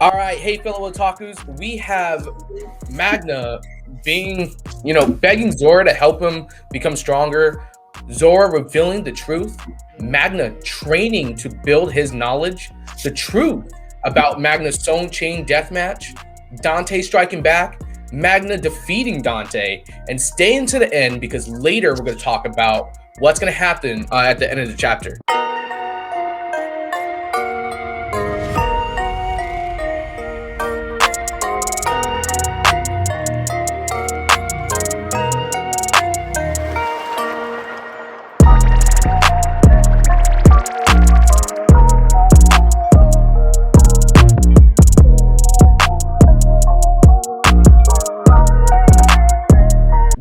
All right, hey fellow otakus, we have Magna being, begging Zora to help him become stronger. Zora revealing the truth. Magna training to build his knowledge. The truth about Magna's Stone Chain deathmatch. Dante striking back. Magna defeating Dante and staying to the end because later we're going to talk about what's going to happen at the end of the chapter.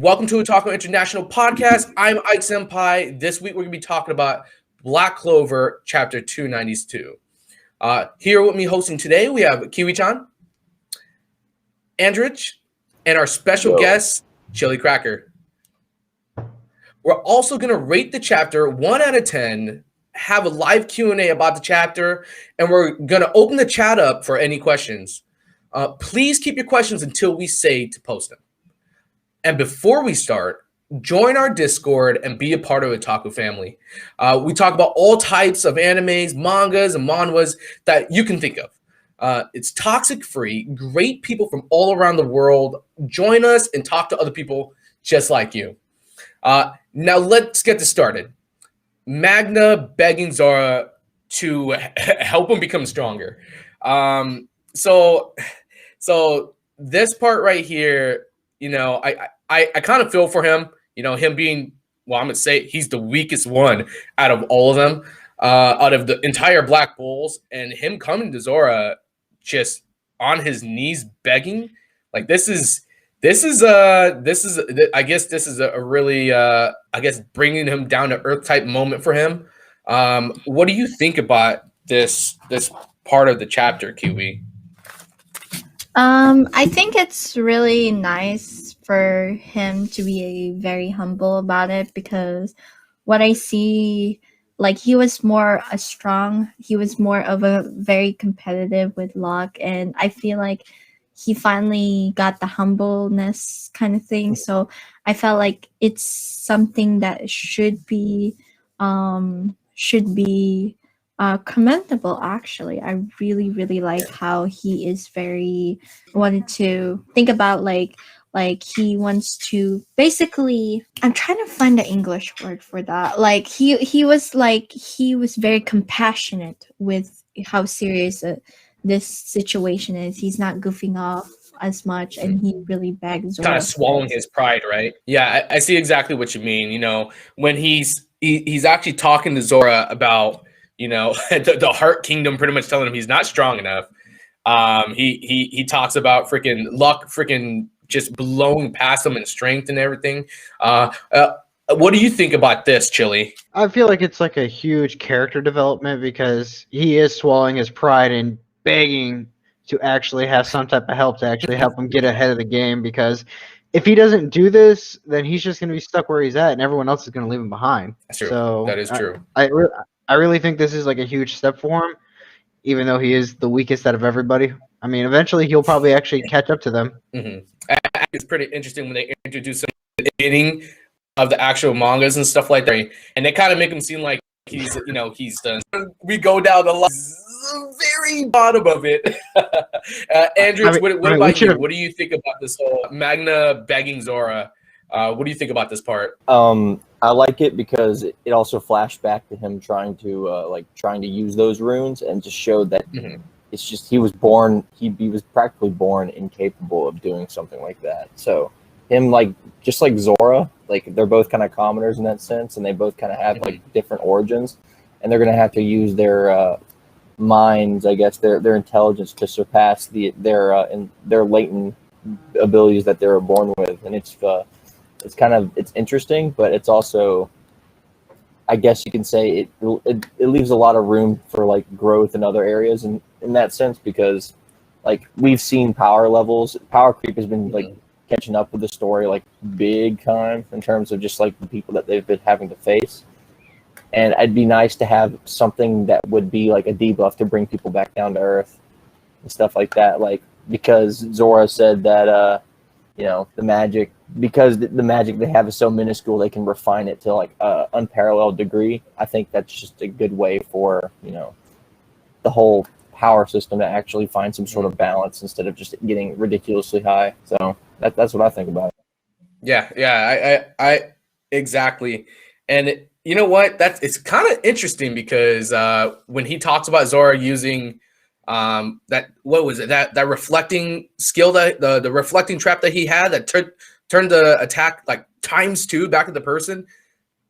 Welcome to Otaku International Podcast. I'm Ike Senpai. This week we're going to be talking about Black Clover, Chapter 292. Here with me hosting today, we have Kiwi-Cha, Andreach, and our special guest, ChillyCracker. We're also going to rate the chapter 1 out of 10, have a live Q&A about the chapter, and we're going to open the chat up for any questions. Please keep your questions until we say to post them. And before we start, join our Discord and be a part of Otaku family. We talk about all types of animes, mangas, and manhwas that you can think of. It's toxic free, great people from all around the world. Join us and talk to other people just like you. Now let's get this started. Magna begging Zora to help him become stronger. So this part right here, I kind of feel for him, him being, well, I'm going to say he's the weakest one out of all of them, out of the entire Black Bulls, and him coming to Zora just on his knees begging. Like this is a really, bringing him down to earth type moment for him. What do you think about this part of the chapter, Kiwi? I think it's really nice for him to be very humble about it, because what I see, like, he was more of a very competitive with luck, and I feel like he finally got the humbleness kind of thing. So I felt like it's something that should be commendable. Actually, I really like how he is very wanted to think about like he wants to basically, I'm trying to find the English word for that. Like he was very compassionate with how serious this situation is. He's not goofing off as much, and he really begs Zora. Kind of swallowing his pride, right? Yeah, I see exactly what you mean. When he's actually talking to Zora about the Heart Kingdom, pretty much telling him he's not strong enough. He talks about freaking luck, freaking just blowing past him in strength and everything. What do you think about this, Chili? I feel like it's like a huge character development, because he is swallowing his pride and begging to actually have some type of help to actually help him get ahead of the game. Because if he doesn't do this, then he's just going to be stuck where he's at, and everyone else is going to leave him behind. That's true. So that is true. I really think this is like a huge step for him, even though he is the weakest out of everybody. I mean, eventually he'll probably actually catch up to them. Mm-hmm. It's pretty interesting when they introduce him at the beginning of the actual mangas and stuff like that, and they kind of make him seem like he's done. We go down the very bottom of it. Andrew, what about you? What do you think about this whole Magna begging Zora? What do you think about this part? I like it because it also flashed back to him trying to use those runes, and just showed that it's just he was practically born incapable of doing something like that. So him, just like Zora, they're both kind of commoners in that sense, and they both kind of have different origins, and they're gonna have to use their minds, I guess, their intelligence to surpass their latent abilities that they were born with. And it's interesting, but it's also, I guess you can say, it leaves a lot of room for growth in other areas in that sense, because we've seen power creep has been catching up with the story big time in terms of just the people that they've been having to face. And it'd be nice to have something that would be a debuff to bring people back down to earth. stuff like that. Like, because Zora said that, you know, the magic they have is so minuscule, they can refine it to like a unparalleled degree. I think that's just a good way for, you know, the whole power system to actually find some sort of balance instead of just getting ridiculously high. So that's what I think about it. Yeah, I exactly. And you know what? It's kind of interesting because when he talks about Zora using that, what was it, that reflecting skill, that the reflecting trap that he had that turned the attack like ×2 back at the person.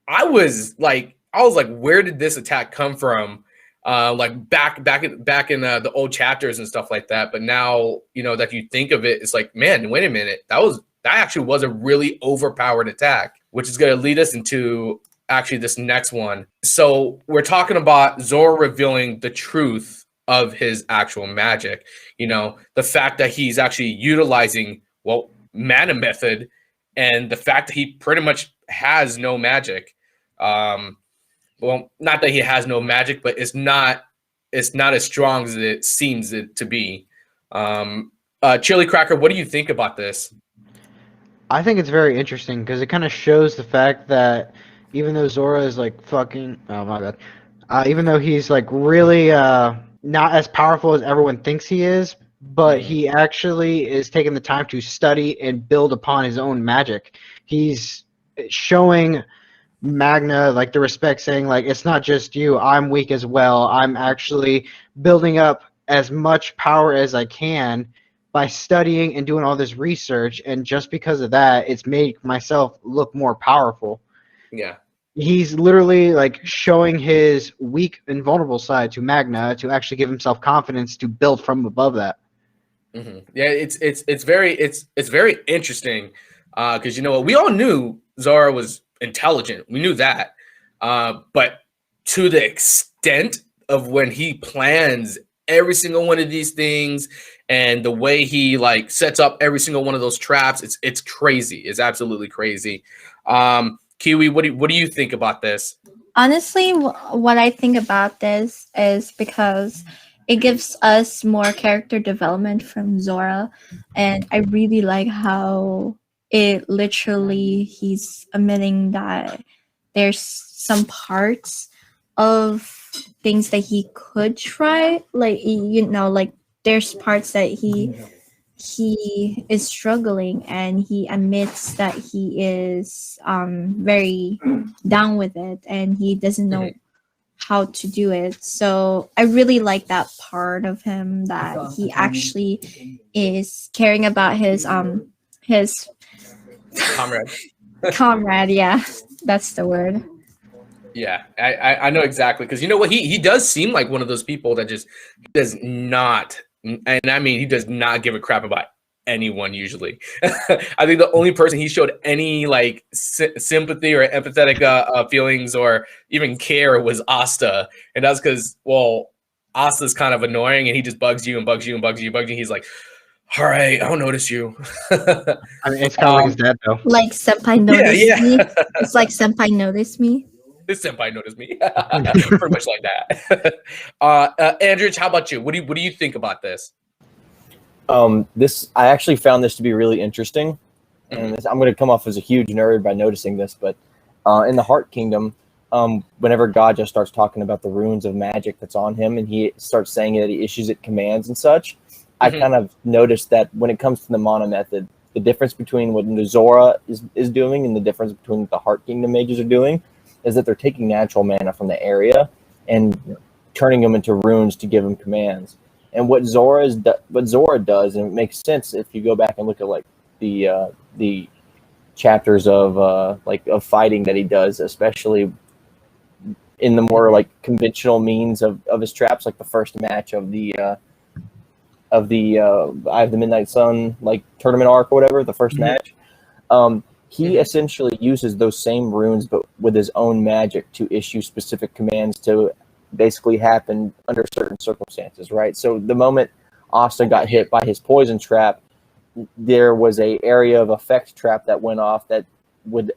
I was like, where did this attack come from? Like back in the old chapters and stuff like that. But now, you know, that you think of it, it's like, man, wait a minute, that actually was a really overpowered attack, which is going to lead us into actually this next one. So we're talking about Zora revealing the truth of his actual magic. You know, the fact that he's actually utilizing, well, mana method, and the fact that he pretty much has no magic. Well, not that he has no magic, but it's not as strong as it seems it to be. ChillyCracker, what do you think about this? I think it's very interesting because it kind of shows the fact that even though Zora is like fucking, oh my bad, even though he's like really not as powerful as everyone thinks he is, but he actually is taking the time to study and build upon his own magic. He's showing Magna like the respect, saying like, it's not just you, I'm weak as well. I'm actually building up as much power as I can by studying and doing all this research, and just because of that, it's made myself look more powerful. Yeah. He's literally like showing his weak and vulnerable side to Magna to actually give himself confidence to build from above that. Mm-hmm. Yeah, it's very interesting because you know what, we all knew Zora was intelligent. We knew that, but to the extent of when he plans every single one of these things and the way he like sets up every single one of those traps, it's crazy. It's absolutely crazy. Kiwi, what do you think about this? Honestly, what I think about this is because it gives us more character development from Zora, and I really like how it literally he's admitting that there's some parts of things that he could try, like, you know, like there's parts that he is struggling, and he admits that he is very down with it and he doesn't know how to do it. So I really like that part of him, that he actually is caring about his Comrade. comrade. Yeah, that's the word. Yeah, I know exactly, because you know what, he does seem like one of those people that just does not, and I mean, he does not give a crap about anyone usually. I think the only person he showed any like sympathy or empathetic feelings or even care was Asta, and that's because, well, Asta's kind of annoying and he just bugs you and bugs you and bugs you and bugs you. He's like, all right, I'll notice you. I mean, it's kind of like his dad though. Like senpai noticed me. It's like senpai noticed me. This senpai noticed me. Pretty much like that. Andreach, how about you? What do you think about this? I actually found this to be really interesting, and I'm going to come off as a huge nerd by noticing this, but in the Heart Kingdom, whenever Gaja starts talking about the runes of magic that's on him, and he starts saying that he issues it commands and such, I kind of noticed that when it comes to the mana method, the difference between what Zora is doing and the difference between what the Heart Kingdom mages are doing is that they're taking natural mana from the area and turning them into runes to give them commands. And what Zora does, and it makes sense if you go back and look at like the chapters of fighting that he does, especially in the more like conventional means of his traps, like the first match of the I have the Midnight Sun like tournament arc or whatever, the first match. He essentially uses those same runes, but with his own magic to issue specific commands to basically happen under certain circumstances, right? So the moment Asta got hit by his poison trap, there was a area of effect trap that went off that would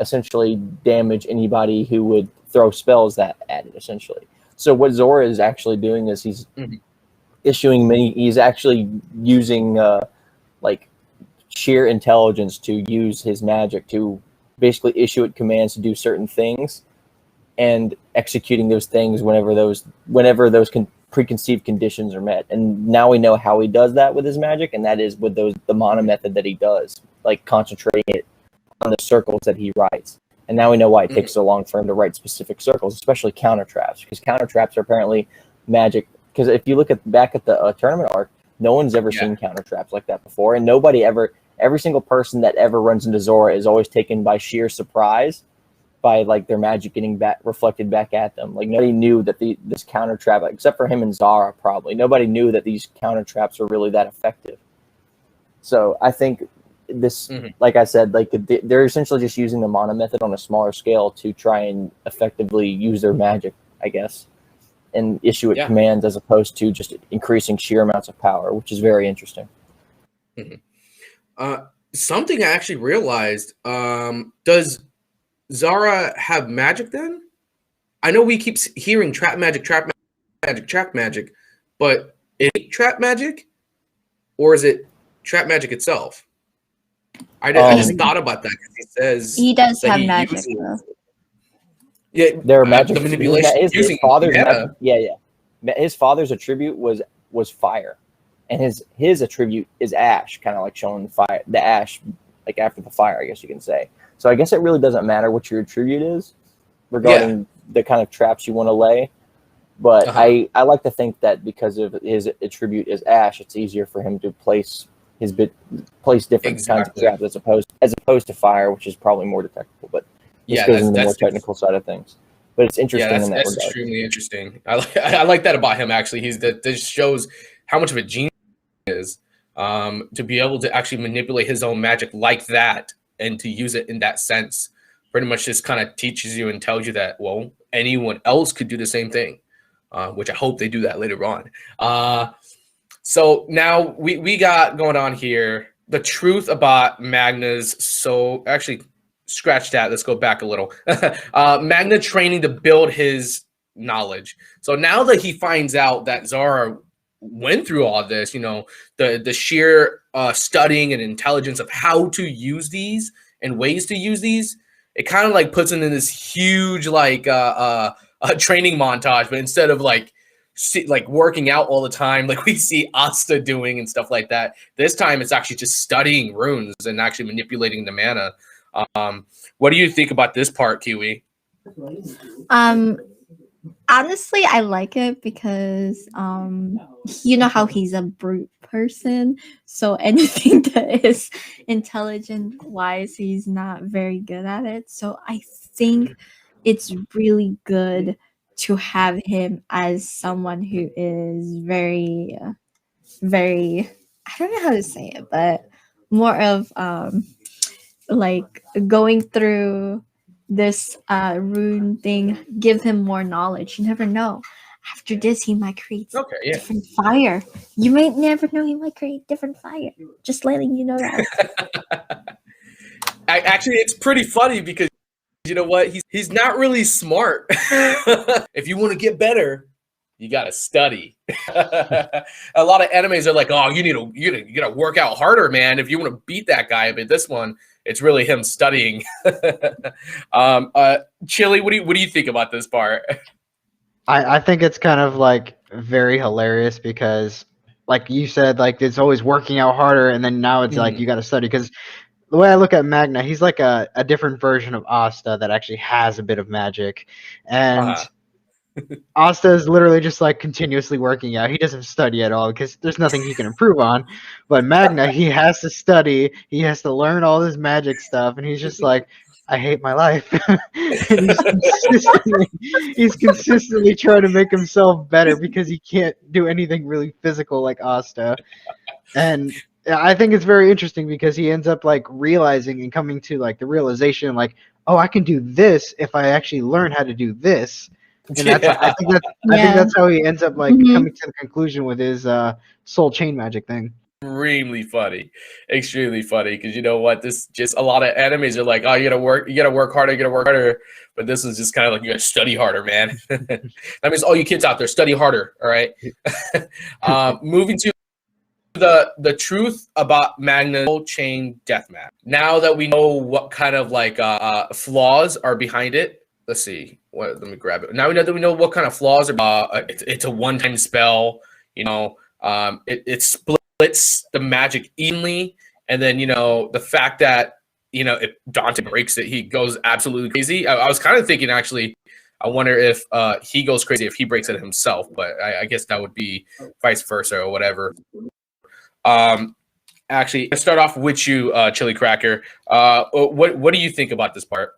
essentially damage anybody who would throw spells that at it, essentially. So what Zora is actually doing is he's issuing many. He's actually using like sheer intelligence to use his magic to basically issue it commands to do certain things, and executing those things whenever those preconceived conditions are met. And now we know how he does that with his magic, and that is with the mana method that he does, like concentrating it on the circles that he writes. And now we know why it takes so long for him to write specific circles, especially counter traps, because counter traps are apparently magic. Because if you look back at the tournament arc, no one's ever seen counter traps like that before, and every single person that ever runs into Zora is always taken by sheer surprise by like their magic getting reflected back at them. Like nobody knew that this counter trap, except for him and Zara, probably nobody knew that these counter traps were really that effective. So I think this, like I said, like they're essentially just using the mana method on a smaller scale to try and effectively use their magic, I guess, and issue it commands as opposed to just increasing sheer amounts of power, which is very interesting. Something I actually realized, does Zara have magic then? I know we keep hearing trap magic, but is it trap magic or is it trap magic itself? I just thought about that because he says he does have magic. Yeah, their magic, the manipulation. His father's magic, his father's attribute was fire, and his attribute is ash, kind of like showing the ash, like after the fire, I guess you can say. So I guess it really doesn't matter what your attribute is regarding the kind of traps you want to lay. But I like to think that because of his attribute is ash, it's easier for him to place different kinds of traps as opposed to fire, which is probably more detectable. But this goes into the more technical side of things. But it's interesting in that regard. That's extremely interesting. I like that about him, actually. This shows how much of a genius he is, to be able to actually manipulate his own magic like that and to use it in that sense. Pretty much just kind of teaches you and tells you that, well, anyone else could do the same thing, which I hope they do that later on. So now we got going on here the truth about Magna's. So actually, scratch that. Let's go back a little. Magna training to build his knowledge. So now that he finds out that Zara went through all this, the sheer studying and intelligence of how to use these and ways to use these, it kind of like puts him in this huge like training montage. But instead of like working out all the time like we see Asta doing and stuff like that, this time it's actually just studying runes and actually manipulating the mana. What do you think about this part, Kiwi? Honestly, I like it because you know how he's a brute person, so anything that is intelligent wise, he's not very good at it. So I think it's really good to have him as someone who is very, very, I don't know how to say it, but more of like going through this rune thing, give him more knowledge. You never know. After this, he might create different fire. You may never know, he might create different fire. Just letting you know that. Actually, it's pretty funny because you know what? He's not really smart. If you want to get better, you gotta study. A lot of animes are like, oh, you gotta work out harder, man, if you want to beat that guy. But this one, it's really him studying. Chili, what do you think about this part? I think it's kind of like very hilarious because, like you said, like it's always working out harder, and then now it's like you got to study. Because the way I look at Magna, he's like a different version of Asta that actually has a bit of magic, and Asta is literally just like continuously working out. He doesn't study at all because there's nothing he can improve on. But Magna, he has to study. He has to learn all this magic stuff, and he's just like, I hate my life. And he's consistently trying to make himself better because he can't do anything really physical like Asta. And I think it's very interesting because he ends up like realizing and coming to like the realization like, oh, I can do this if I actually learn how to do this. And I think that's how he ends up like coming to the conclusion with his soul chain magic thing. extremely funny, because you know what, this just a lot of animes are like, oh, you gotta work harder, but this is just kind of like, you gotta study harder, man. That means all you kids out there, study harder. All right. Moving to the truth about Magna's soul chain deathmatch. Now that we know what kind of like flaws are behind it, let's see. Let me grab it. Now we know what kind of flaws are. It's a one-time spell. You know, it splits the magic evenly, and then the fact that if Dante breaks it, he goes absolutely crazy. I was kind of thinking actually. I wonder if he goes crazy if he breaks it himself, but I guess that would be vice versa or whatever. Actually, let's start off with you, ChillyCracker. What do you think about this part?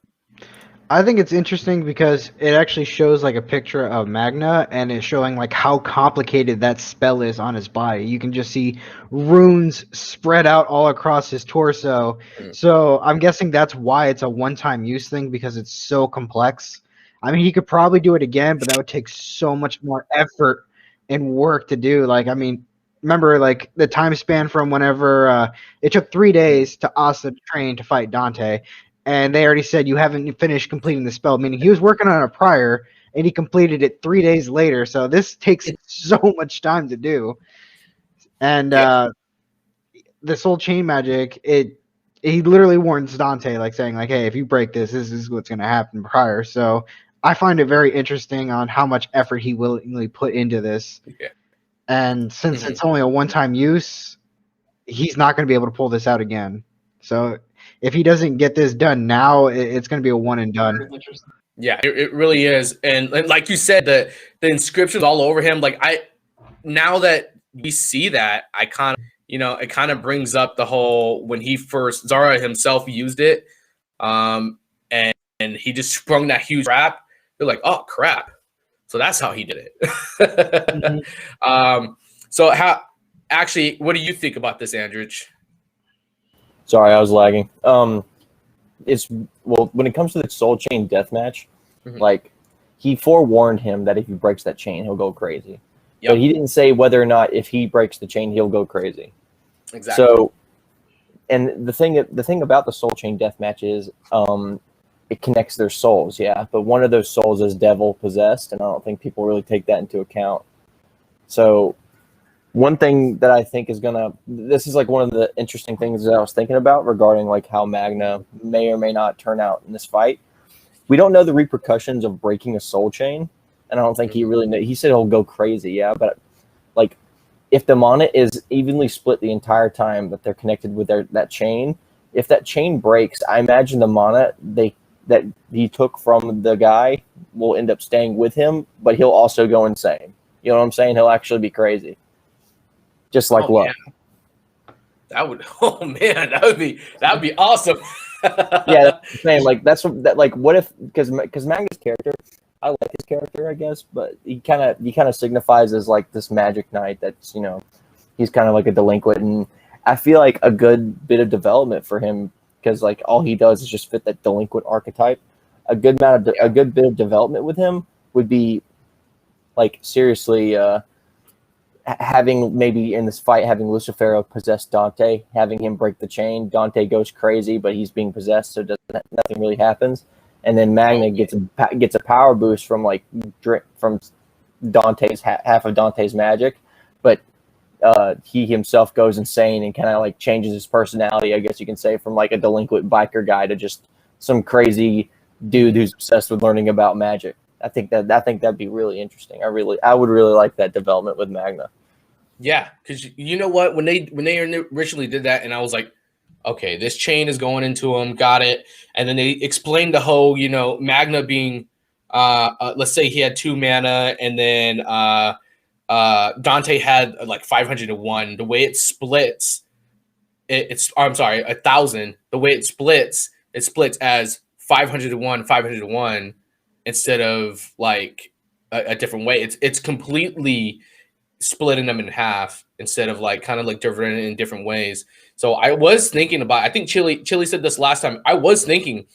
I think it's interesting because it actually shows like a picture of Magna, and it's showing like how complicated that spell is on his body. You can just see runes spread out all across his torso. So I'm guessing that's why it's a one-time use thing, because it's so complex. I mean, he could probably do it again, but that would take so much more effort and work to do. Like, I mean, remember like the time span from whenever it took 3 days to Asa train to fight Dante. And they already said you haven't finished completing the spell, meaning he was working on it prior, and he completed it 3 days later. So this takes so much time to do. And the soul chain magic, he literally warns Dante, like saying, like, hey, if you break this, this is what's going to happen prior. So I find it very interesting on how much effort he willingly put into this. Yeah. And since it's only a one-time use, he's not going to be able to pull this out again. So if he doesn't get this done now, it's going to be a one and done. Yeah, it really is. And like you said, the inscriptions all over him. Like now that we see that, I kind of, it kind of brings up the whole when he first Zora himself used it, and he just sprung that huge trap. They're like, oh crap! So that's how he did it. So actually, what do you think about this, Andreach? Sorry, I was lagging. When it comes to the soul chain deathmatch, like he forewarned him that if he breaks that chain, he'll go crazy. Yep. But he didn't say whether or not if he breaks the chain, he'll go crazy. Exactly. So, and the thing about the soul chain deathmatch is, it connects their souls, yeah. But one of those souls is devil possessed, and I don't think people really take that into account. So. One thing that I think this is like one of the interesting things that I was thinking about regarding like how Magna may or may not turn out in this fight. We don't know the repercussions of breaking a soul chain, and I don't think he really knows. He said he'll go crazy, yeah, but like if the mana is evenly split the entire time that they're connected with that chain, if that chain breaks, I imagine the mana that he took from the guy will end up staying with him, but he'll also go insane. You know what I'm saying? He'll actually be crazy. Just like Luck. Yeah. That would be awesome. Yeah, that's the same. Like what if because Manga's character, I like his character, I guess, but he kind of signifies as like this magic knight that's he's kind of like a delinquent, and I feel like a good bit of development for him because like all he does is just fit that delinquent archetype. A good bit of development with him would be like seriously. Having maybe in this fight, having Lucifero possess Dante, having him break the chain, Dante goes crazy, but he's being possessed, so nothing really happens. And then Magna gets a power boost from Dante's half of Dante's magic, but he himself goes insane and kind of like changes his personality, I guess you can say, from like a delinquent biker guy to just some crazy dude who's obsessed with learning about magic. I think that'd be really interesting. I would really like that development with Magna. Yeah, because you know what, when they originally did that, and I was like, okay, this chain is going into him, got it. And then they explained the whole, Magna being, let's say he had 2 mana, and then Dante had like 501. The way it splits, I'm sorry, 1,000. The way it splits as 501, 501. Instead of like a different way, it's completely splitting them in half instead of like kind of like different in different ways. So I was thinking about, I think Chilly said this last time. I was thinking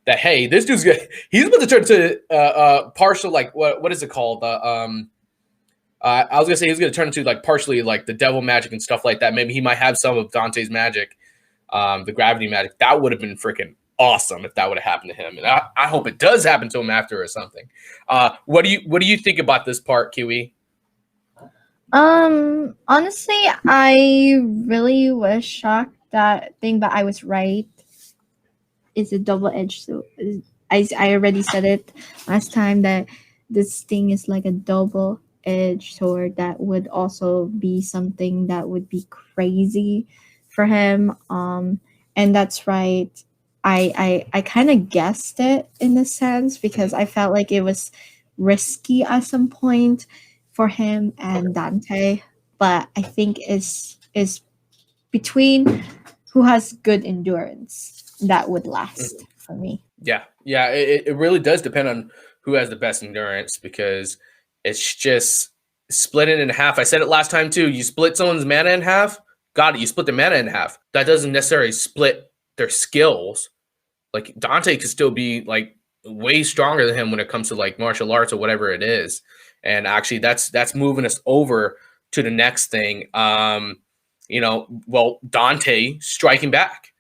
that, hey, this dude's he's about to turn to partial, like what is it called? I was gonna say he's gonna turn into like partially like the devil magic and stuff like that. Maybe he might have some of Dante's magic, the gravity magic. That would have been freaking awesome if that would have happened to him. And I hope it does happen to him after or something. What do you think about this part, Kiwi? Honestly, I really was shocked but I was right. It's a double-edged sword. I already said it last time that this thing is like a double-edged sword that would also be something that would be crazy for him. And that's right. I kind of guessed it in a sense because I felt like it was risky at some point for him and Dante, but I think is between who has good endurance that would last for me. Yeah, it really does depend on who has the best endurance because it's just split it in half. I said it last time too. You split someone's mana in half, got it. You split the mana in half. That doesn't necessarily split their skills. Like Dante could still be like way stronger than him when it comes to like martial arts or whatever it is. And actually, that's moving us over to the next thing. Dante striking back.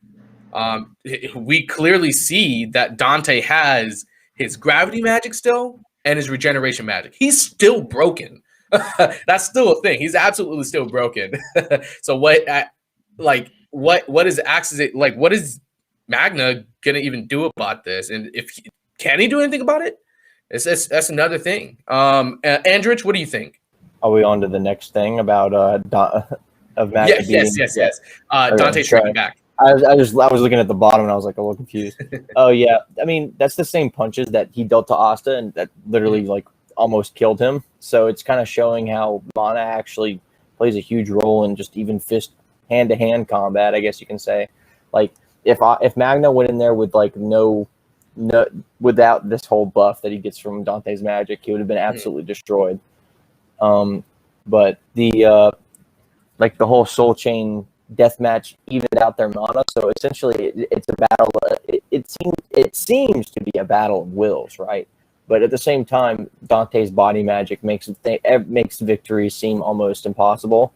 We clearly see that Dante has his gravity magic still and his regeneration magic. He's still broken. That's still a thing. He's absolutely still broken. So what is Axis like? What is Magna gonna even do about this? And can he do anything about it? That's another thing. Andreach, what do you think? Are we on to the next thing about of Magna? Yes. Dante striking back. I was looking at the bottom and I was like a little confused. Oh yeah, I mean that's the same punches that he dealt to Asta and that literally like almost killed him. So it's kind of showing how Mana actually plays a huge role in just even fist hand-to-hand combat, I guess you can say. Like if Magna went in there with like no without this whole buff that he gets from Dante's magic, he would have been absolutely destroyed. But the like the whole Soul Chain deathmatch evened out their mana, so essentially it's a battle. It seems to be a battle of wills, right? But at the same time, Dante's body magic makes victory seem almost impossible,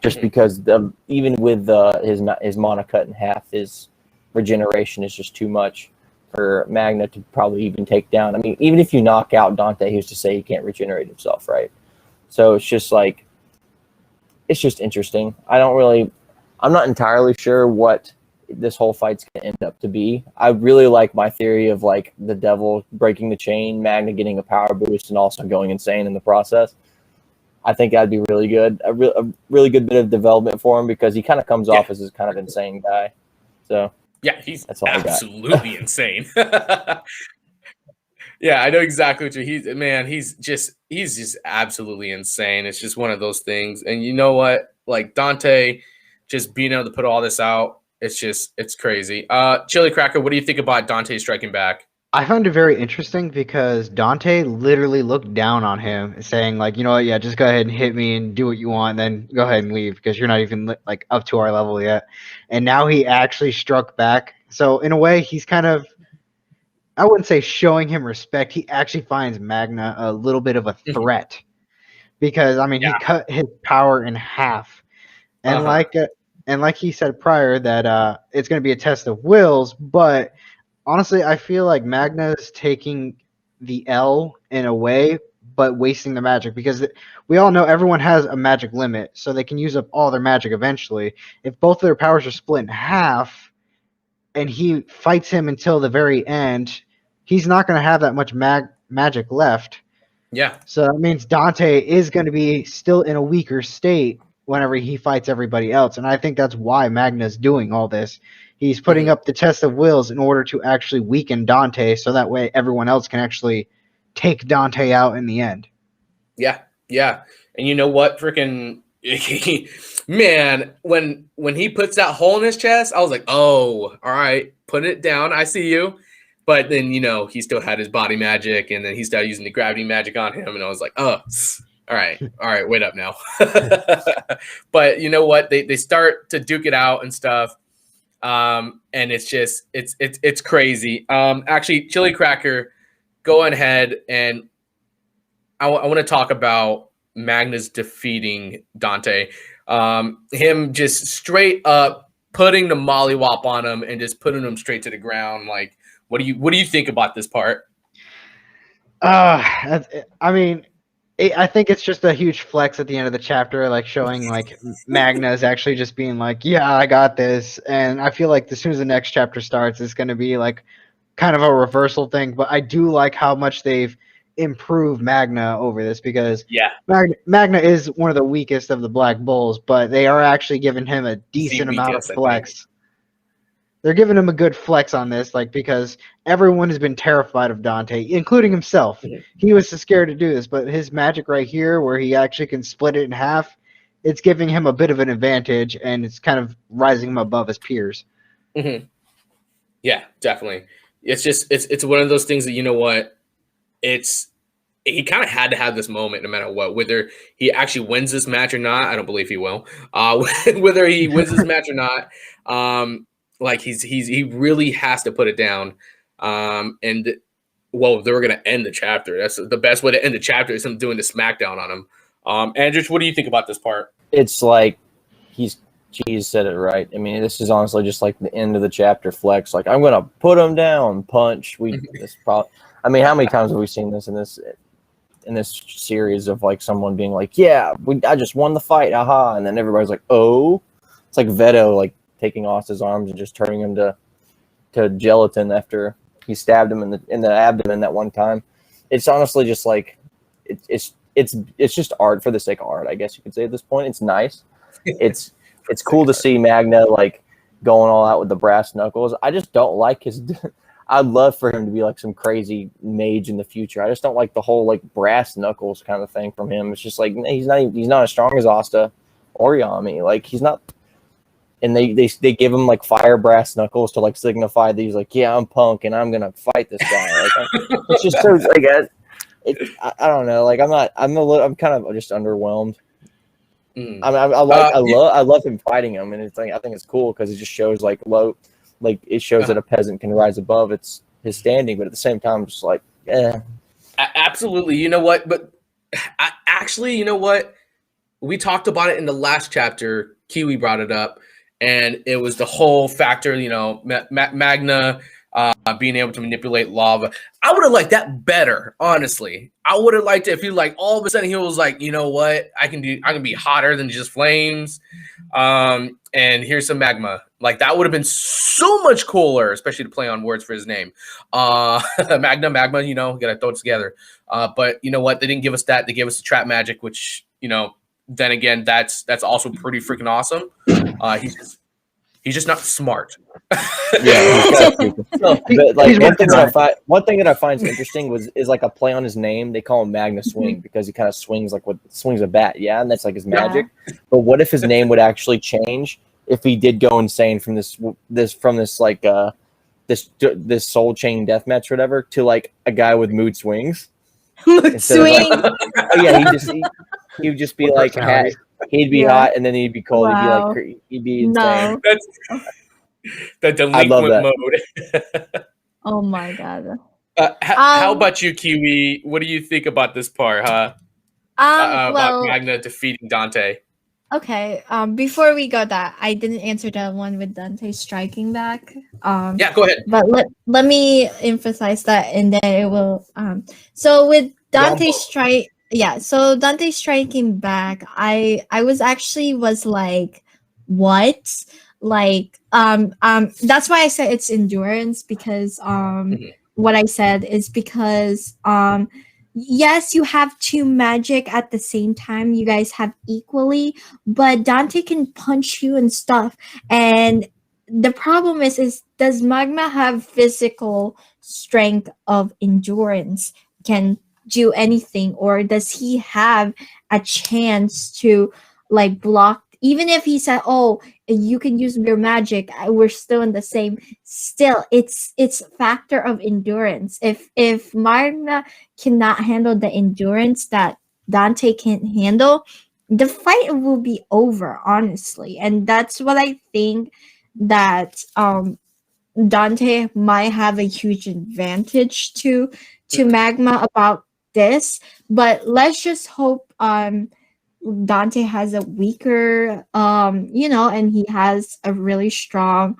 just because even with his mana cut in half, his regeneration is just too much for Magna to probably even take down. I mean, even if you knock out Dante, who's to say he can't regenerate himself, right? So it's just like, it's just interesting. I'm not entirely sure what this whole fight's going to end up to be. I really like my theory of like the devil breaking the chain, Magna getting a power boost, and also going insane in the process. I think that'd be really good. A really good bit of development for him because he kind of comes off as this kind of insane guy. So yeah, he's absolutely insane. Yeah, I know exactly what he's just absolutely insane. It's just one of those things. And you know what? Like Dante just being able to put all this out, it's crazy. ChillyCracker, what do you think about Dante striking back? I found it very interesting because Dante literally looked down on him, saying like, you know what, yeah, just go ahead and hit me and do what you want, then go ahead and leave because you're not even like up to our level yet. And now he actually struck back. So in a way, he's kind of, I wouldn't say showing him respect. He actually finds Magna a little bit of a threat because I mean he cut his power in half, and like he said prior that it's going to be a test of wills, but. Honestly, I feel like Magna is taking the L in a way, but wasting the magic because we all know everyone has a magic limit, so they can use up all their magic eventually. If both of their powers are split in half and he fights him until the very end, he's not going to have that much magic left. Yeah. So that means Dante is going to be still in a weaker state whenever he fights everybody else, and I think that's why Magna's doing all this. He's putting up the test of wills in order to actually weaken Dante so that way everyone else can actually take Dante out in the end. Yeah. And you know what? Freaking man, when he puts that hole in his chest, I was like, oh, all right, put it down. I see you. But then, he still had his body magic, and then he started using the gravity magic on him, and I was like, oh, all right, wait up now. But you know what? They start to duke it out and stuff. And it's just it's crazy. Actually, ChillyCracker, go ahead and I want to talk about Magna's defeating Dante. Him just straight up putting the mollywop on him and just putting him straight to the ground. Like, what do you think about this part? I mean, I think it's just a huge flex at the end of the chapter, like showing like Magna is actually just being like, yeah, I got this. And I feel like as soon as the next chapter starts, it's going to be like kind of a reversal thing. But I do like how much they've improved Magna over this, because Magna is one of the weakest of the Black Bulls, but they are actually giving him a decent amount of flex. They're giving him a good flex on this, like, because everyone has been terrified of Dante, including himself. Mhm. He was scared to do this, but his magic right here, where he actually can split it in half, it's giving him a bit of an advantage, and it's kind of rising him above his peers. Mm-hmm. Yeah, definitely. It's just it's one of those things that, you know what, he kind of had to have this moment no matter what, whether he actually wins this match or not. I don't believe he will. Whether he wins this match or not. Like he really has to put it down. And well, they were gonna end the chapter. That's the best way to end the chapter, is him doing the smackdown on him. Andreach, what do you think about this part? It's like Cheese said it right. I mean, this is honestly just like the end of the chapter flex. Like, I'm gonna put him down, punch. I mean, how many times have we seen this in this series of like someone being like, yeah, I just won the fight, aha, and then everybody's like, oh, it's like Veto like taking Austin's arms and just turning him to gelatin after he stabbed him in the abdomen that one time. It's honestly just like it's just art for the sake of art, I guess you could say at this point. It's nice. It's cool to see Magna like going all out with the brass knuckles. I just don't like his. I'd love for him to be like some crazy mage in the future. I just don't like the whole like brass knuckles kind of thing from him. It's just like he's not as strong as Asta or Yami. Like, he's not. And they give him like fire brass knuckles to like signify that he's like, yeah, I'm Punk and I'm gonna fight this guy. Like, it's just so like I don't know. Like, I'm kind of just underwhelmed. I love him fighting him, and it's like, I think it's cool because it just shows like it shows that a peasant can rise above his standing, but at the same time, just like, Absolutely. You know what? But actually, you know what? We talked about it in the last chapter. Kiwi brought it up, and it was the whole factor, you know, Magna being able to manipulate lava. I would have liked that better, honestly. I would have liked it if he like all of a sudden he was like, you know what, I can be hotter than just flames. And here's some magma. Like, that would have been so much cooler, especially to play on words for his name. Magma, you know, gotta throw it together. But you know what? They didn't give us that. They gave us the trap magic, which, you know, then again, that's also pretty freaking awesome. He's just not smart. Yeah. But like, one thing that I find interesting is like a play on his name. They call him Magna Swing because he kind of swings a bat. Yeah, and that's like his magic. But what if his name would actually change if he did go insane from this like this soul chain deathmatch or whatever to like a guy with mood swings? Swing. He would just be like, he'd be hot, and then he'd be cold. Wow. He'd be insane. That's the delinquent mode. Oh my god. How about you, Kiwi? What do you think about this part, huh? About Magna defeating Dante. Okay. Before we go that, I didn't answer that one with Dante striking back. Yeah, go ahead. But let me emphasize that, and then it will. So with Dante so Dante striking back, I was like, what? Like, that's why I said it's endurance, because what I said is because yes, you have two magic at the same time. You guys have equally, but Dante can punch you and stuff. And the problem is does Magma have physical strength of endurance? Can do anything, or does he have a chance to like block? Even if he said, oh, you can use your magic, we're still in the same. Still, it's factor of endurance. If Magna cannot handle the endurance that Dante can't handle, the fight will be over, honestly. And that's what I think, that Dante might have a huge advantage to Magma about this, but let's just hope Dante has a weaker and he has a really strong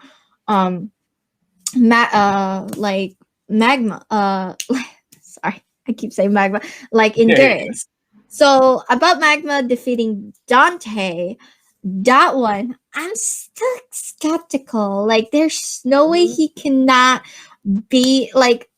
like magma sorry, I keep saying magma, like endurance. So about Magma defeating Dante, that one I'm still skeptical. Like there's no way he cannot be like,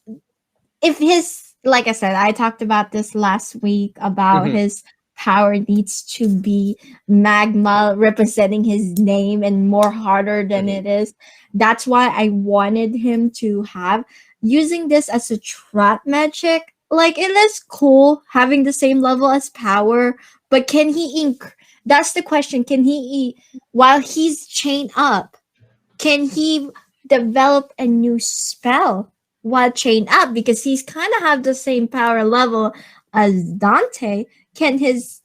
if his, like I said, I talked about this last week about his power needs to be magma representing his name and more harder than it is. That's why I wanted him to have using this as a trap magic. Like it is cool having the same level as power, but can he that's the question. Can he, while he's chained up, can he develop a new spell while chained up? Because he's kind of have the same power level as Dante. Can his,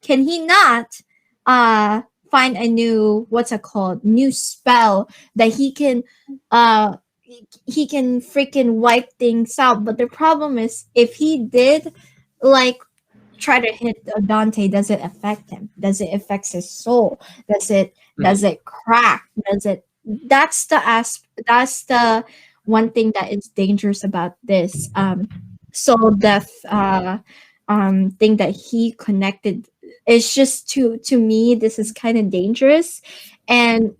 can he not find a new, what's it called, new spell that he can freaking wipe things out? But the problem is, if he did like try to hit Dante, does it affect him? Does it affect his soul? Does it crack? That's the one thing that is dangerous about this soul death thing that he connected. It's just to me, this is kind of dangerous. And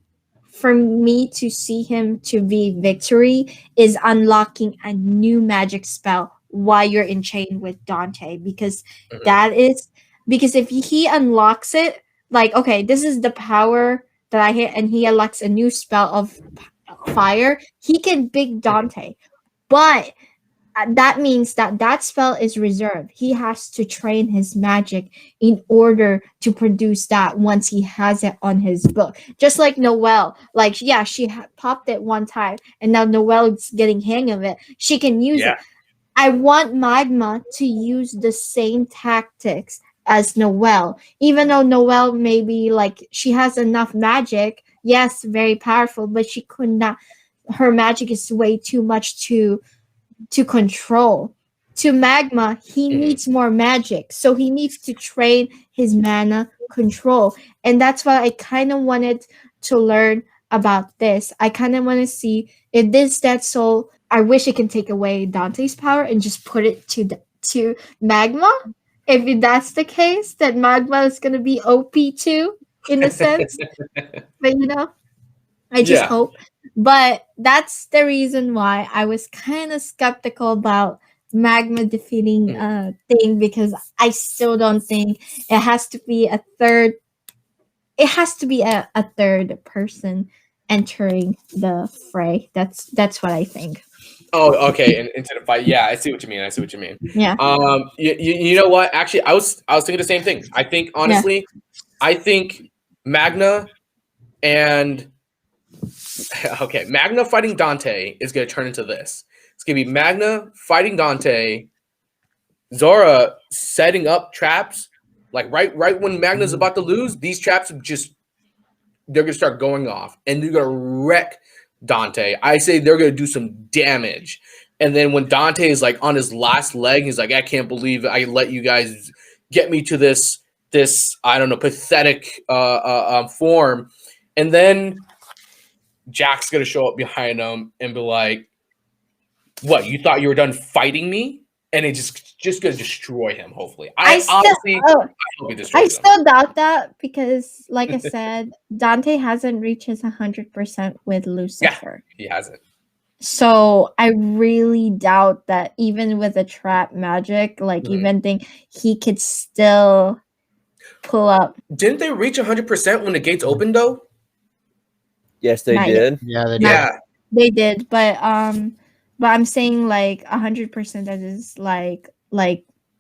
for me to see him to be victory is unlocking a new magic spell while you're in chain with Dante, because because if he unlocks it, like, okay, this is the power that I hit, and he unlocks a new spell of fire, he can beat Dante. But that means that spell is reserved. He has to train his magic in order to produce that once he has it on his book. Just like Noelle. Like, yeah, she popped it one time, and now Noelle's getting hang of it. She can use it. I want Magma to use the same tactics as Noelle. Even though Noelle maybe, like, she has enough magic. Yes, very powerful, but she could not. Her magic is way too much to control. To Magma, he needs more magic, so he needs to train his mana control. And that's why I kind of wanted to learn about this. I kind of want to see if this Dead Soul, I wish it can take away Dante's power and just put it to Magma. If that's the case, that Magma is going to be OP too, in a sense. But I just hope. But that's the reason why I was kind of skeptical about Magma defeating thing, because I still don't think it has to be a third. It has to be a third person entering the fray. That's what I think. Oh, okay. And into the fight. Yeah, I see what you mean. Yeah. You know what? Actually, I was thinking the same thing. I think honestly, I think Magna and Magna fighting Dante is going to turn into this. It's going to be Magna fighting Dante, Zora setting up traps. Like right when Magna's about to lose, these traps they're going to start going off, and they're going to wreck Dante. I say they're going to do some damage. And then when Dante is like on his last leg, he's like, I can't believe I let you guys get me to this I don't know, pathetic form. And then Jack's going to show up behind him and be like, what, you thought you were done fighting me? And it just going to destroy him, hopefully. I hope he destroys him. Still doubt that, because, like I said, Dante hasn't reached his 100% with Lucifer. Yeah, he hasn't. So I really doubt that even with a trap magic, even think he could still pull up. Didn't they reach 100% when the gates opened, though? Yes, they did. Yeah, they did. Yeah, they did. But I'm saying 100%. That is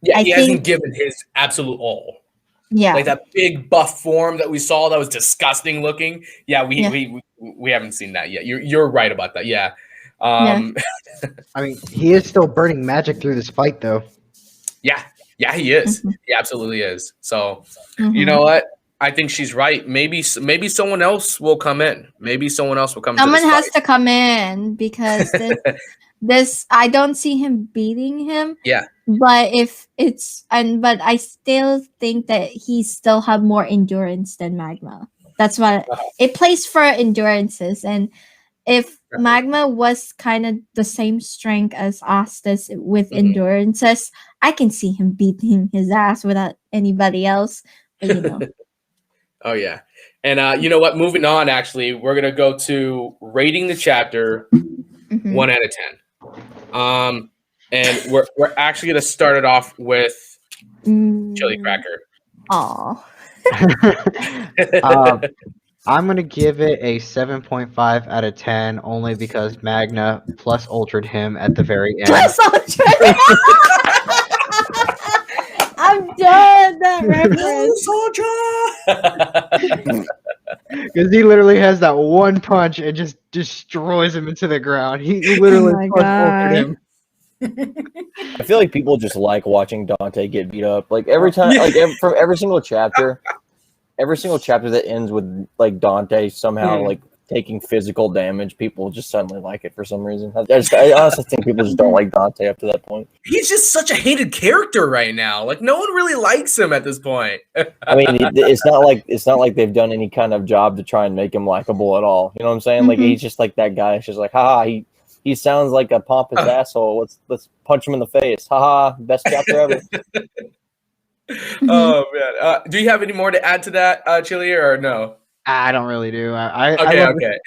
yeah. He hasn't given his absolute all. Yeah, like that big buff form that we saw that was disgusting looking. Yeah, we haven't seen that yet. You're right about that. Yeah. I mean, he is still burning magic through this fight, though. Yeah, he is. He absolutely is. So, you know what? I think she's right. Maybe someone else will come in. Someone has to come in, because this I don't see him beating him. Yeah. But but I still think that he still have more endurance than Magma. That's what it plays for endurances. And if Magma was kind of the same strength as Astas with endurances, I can see him beating his ass without anybody else. But you know. Oh yeah. And you know what? Moving on, actually, we're gonna go to rating the chapter 1 out of 10. And we're actually gonna start it off with ChillyCracker. Oh. I'm gonna give it a 7.5 out of 10, only because Magna plus ultraed him at the very end. Plus ultraed. I'm done with that reference. Because he literally has that one punch and just destroys him into the ground. He literally plus ultraed him. I feel like people just like watching Dante get beat up. Like every time, from every single chapter that ends with like Dante somehow like taking physical damage, people just suddenly like it for some reason. I honestly think people just don't like Dante up to that point. He's just such a hated character right now. Like no one really likes him at this point. I mean, it's not like they've done any kind of job to try and make him likable at all. You know what I'm saying? Like he's just like that guy. It's just like, haha, he sounds like a pompous asshole. Let's punch him in the face. Haha, best chapter ever. Oh man. Do you have any more to add to that, Chili, or no? I don't really do. I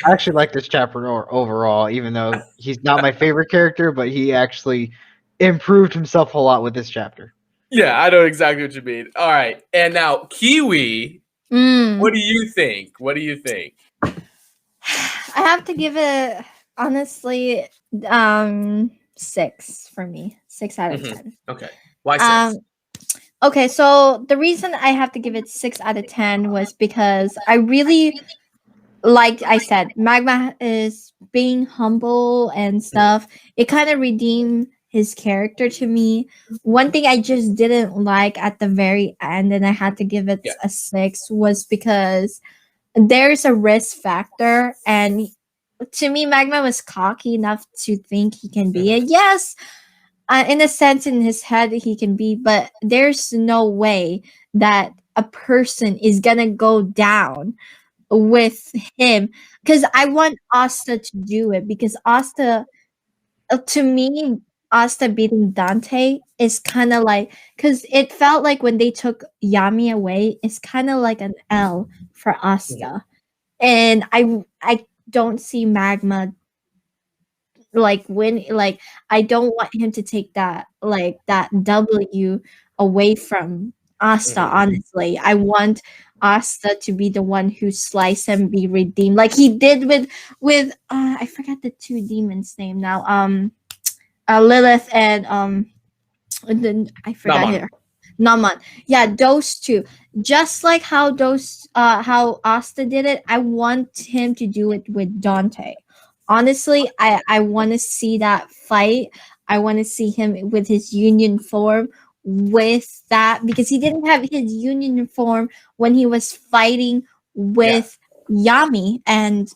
actually like this chapter overall, even though he's not my favorite character, but he actually improved himself a lot with this chapter. Yeah, I know exactly what you mean. All right. And now Kiwi, what do you think? I have to give it honestly 6 for me. 6 out of 10. Okay. Why 6? Okay, so the reason I have to give it 6 out of 10 was because I really, like I said, Magma is being humble and stuff. It kind of redeemed his character to me. One thing I just didn't like at the very end, and I had to give it a 6, was because there's a risk factor. And to me, Magma was cocky enough to think he can be it. Yes, in a sense, in his head, he can be, but there's no way that a person is gonna go down with him. Because I want Asta to do it. Because Asta, to me, Asta beating Dante is kind of like, because it felt like when they took Yami away, it's kind of like an L for Asta. And I don't see Magma like win. Like I don't want him to take that W away from Asta. Honestly, I want Asta to be the one who slice and be redeemed, like he did with I forgot the 2 demons' name now. Lilith and then I forgot her. Naman. Yeah, those 2. Just like how Asta did it, I want him to do it with Dante. Honestly, I want to see that fight. I want to see him with his union form with that, because he didn't have his union form when he was fighting with Yami and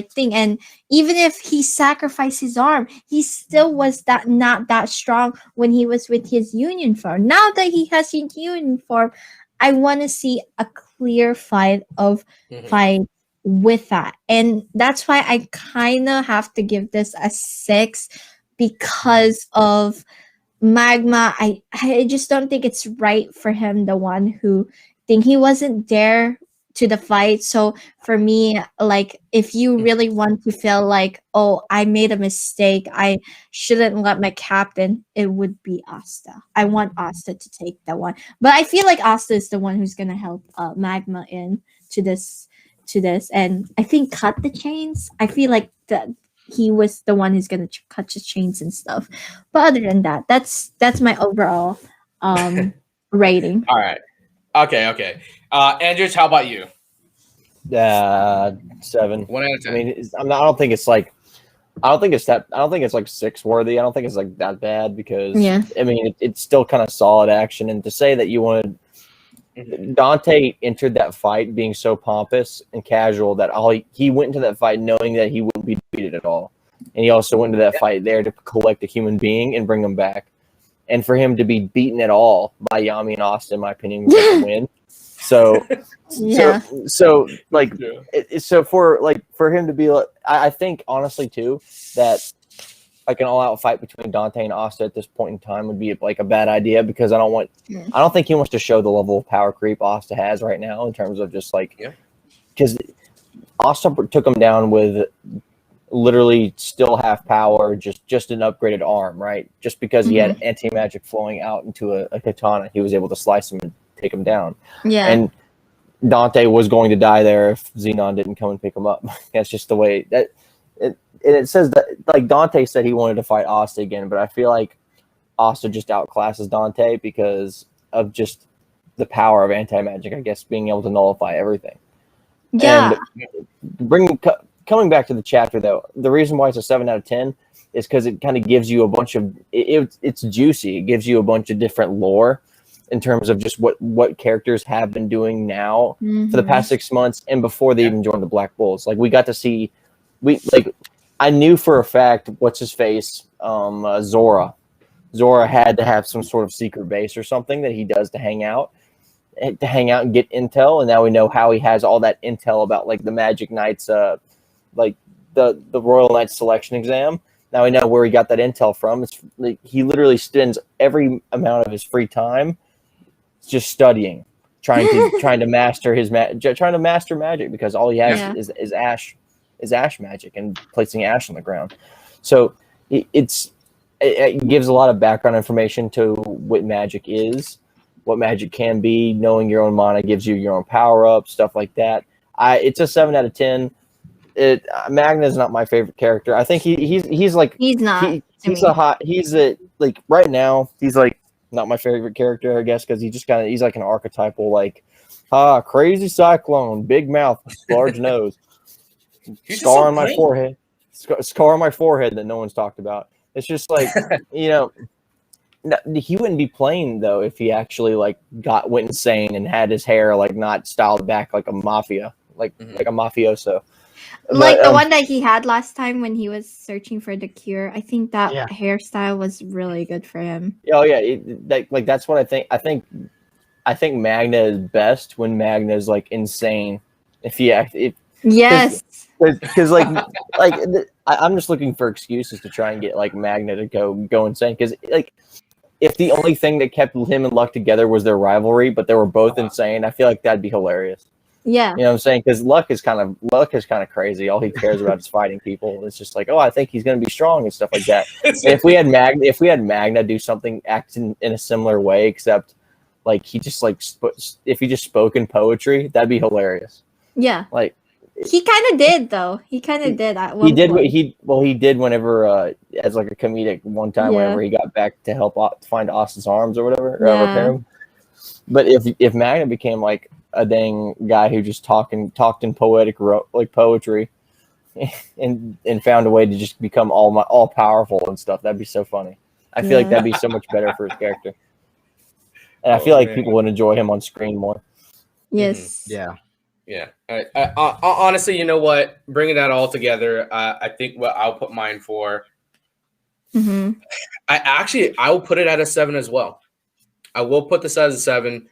thing. And even if he sacrificed his arm, he still was not that strong when he was with his union form. Now that he has his union form, I want to see a clear fight with that. And that's why I kind of have to give this a 6, because of Magma. I just don't think it's right for him, the one who think he wasn't there to the fight. So for me, like, if you really want to feel like, oh, I made a mistake, I shouldn't let my captain, it would be Asta. I want Asta to take that one. But I feel like Asta is the one who's gonna help Magma in to this, and I think cut the chains. I feel like that he was the one who's gonna cut the chains and stuff. But other than that, that's my overall rating. All right. Okay. Andreach, how about you? 7. 1 out of 10. I mean, I don't think it's like 6 worthy. I don't think it's like that bad, because I mean, it's still kind of solid action. And to say that you wanted Dante entered that fight being so pompous and casual that he went into that fight knowing that he wouldn't be defeated at all. and he also went to that fight there to collect a human being and bring him back. And for him to be beaten at all by Yami and Asta, in my opinion, was like a win. So, so like, so for him to be like, I think honestly too that like an all-out fight between Dante and Asta at this point in time would be like a bad idea, because I don't think he wants to show the level of power creep Asta has right now in terms of just like, because Asta took him down with literally still half power, just an upgraded arm, right? Just because he had anti-magic flowing out into a katana, he was able to slice him and take him down. Yeah. And Dante was going to die there if Xenon didn't come and pick him up. That's just the way that it says that, like, Dante said he wanted to fight Asta again, but I feel like Asta just outclasses Dante because of just the power of anti-magic, I guess, being able to nullify everything. Yeah. And coming back to the chapter, though, the reason why it's a 7 out of 10 is because it kind of gives you a bunch of it's juicy. It gives you a bunch of different lore in terms of just what characters have been doing now for the past 6 months and before they even joined the Black Bulls. Like, we got to see, I knew for a fact what's his face, Zora. Zora had to have some sort of secret base or something that he does to hang out and get intel, and now we know how he has all that intel about like the Magic Knights, like the Royal Knights selection exam. Now we know where he got that intel from. It's like he literally spends every amount of his free time just studying, trying to master trying to master magic, because all he has is ash magic and placing ash on the ground. So it gives a lot of background information to what magic is, what magic can be. Knowing your own mana gives you your own power up, stuff like that. It's a 7 out of 10. Magna is not my favorite character. I think he's like right now he's like not my favorite character, I guess, because he's like an archetypal, like crazy cyclone, big mouth, large nose, scar on my forehead that no one's talked about. It's just like he wouldn't be playing though if he actually like went insane and had his hair like not styled back like a mafia, like a mafioso. Like the one that he had last time when he was searching for the cure. I think that hairstyle was really good for him. Oh yeah, that's what I think. I think Magna is best when Magna is like insane. Yes, because I'm just looking for excuses to try and get like Magna to go insane. Because like if the only thing that kept him and Luck together was their rivalry, but they were both insane, I feel like that'd be hilarious. Yeah, you know what I'm saying? Because Luck is kind of crazy. All he cares about is fighting people. It's just like, oh, I think he's going to be strong and stuff like that. if we had Magna do something, acting in a similar way, except like he just like if he just spoke in poetry, that'd be hilarious. Yeah, like he kind of did though. He kind of did at one he did point. He did whenever as like a comedic one time whenever he got back to help find Austin's arms or whatever, or repair him. But if Magna became like a dang guy who just talked in poetic like poetry, and found a way to just become all powerful and stuff, that'd be so funny. I feel like that'd be so much better for his character, and I feel like people would enjoy him on screen more. Yes. Yeah. Honestly, you know what? Bringing that all together, I think what I'll put mine for. I will put it at a 7 as well. I will put this as a 7.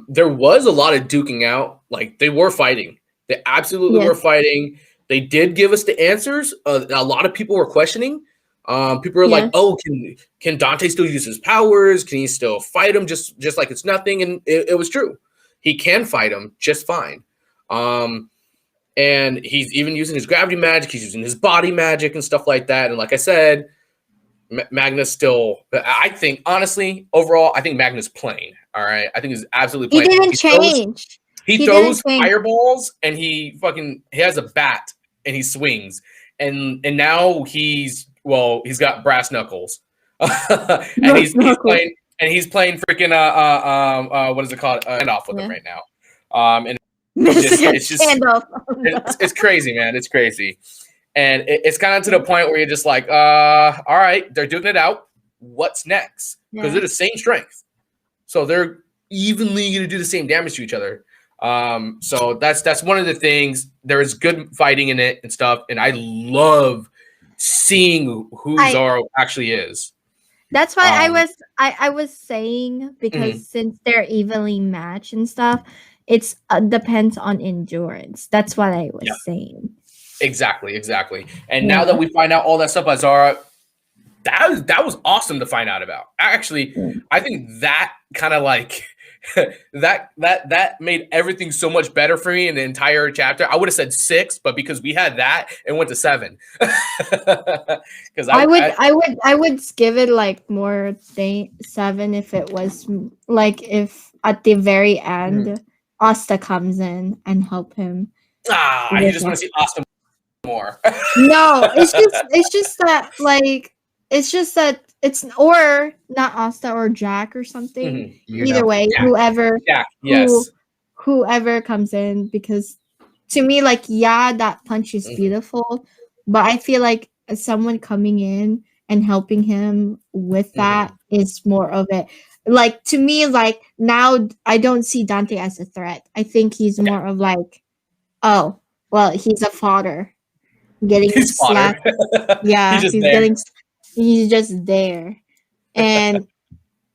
There was a lot of duking out. Like, they were fighting. They absolutely were fighting. They did give us the answers. A lot of people were questioning. People were like, "Oh, can Dante still use his powers? Can he still fight him just like it's nothing?" And it was true. He can fight him just fine. And he's even using his gravity magic. He's using his body magic and stuff like that. And like I said, Magna's still, I think, honestly, overall, I think Magna's playing. All right. I think he's absolutely playing. He didn't change. He throws fireballs and he has a bat and he swings. And now he's got brass knuckles. and he's playing freaking what is it called? Handoff with him right now. And it's crazy, man. It's crazy. And it's kind of to the point where you're just like, all right, they're doing it out. What's next? Because they're the same strength. So they're evenly going to do the same damage to each other. So that's one of the things. There is good fighting in it and stuff. And I love seeing who Zora actually is. That's why I was saying, because since they're evenly matched and stuff, it's depends on endurance. That's what I was saying. Exactly. And now that we find out all that stuff about Zora, that was awesome to find out about. Actually, I think that kind of like that made everything so much better for me in the entire chapter. I would have said 6, but because we had that, it went to 7. Because I would give it like more 7 if it was like if at the very end Asta comes in and help him. You just want to see Asta more. No, it's just that like it's just that it's or not Asta or Jack or something. Either way, whoever whoever comes in, because to me, like, that punch is beautiful, but I feel like someone coming in and helping him with that is more of it. Like, to me, like, now I don't see Dante as a threat. I think he's more of like, oh, well, he's a fodder. Getting slapped. Yeah, he's just there. And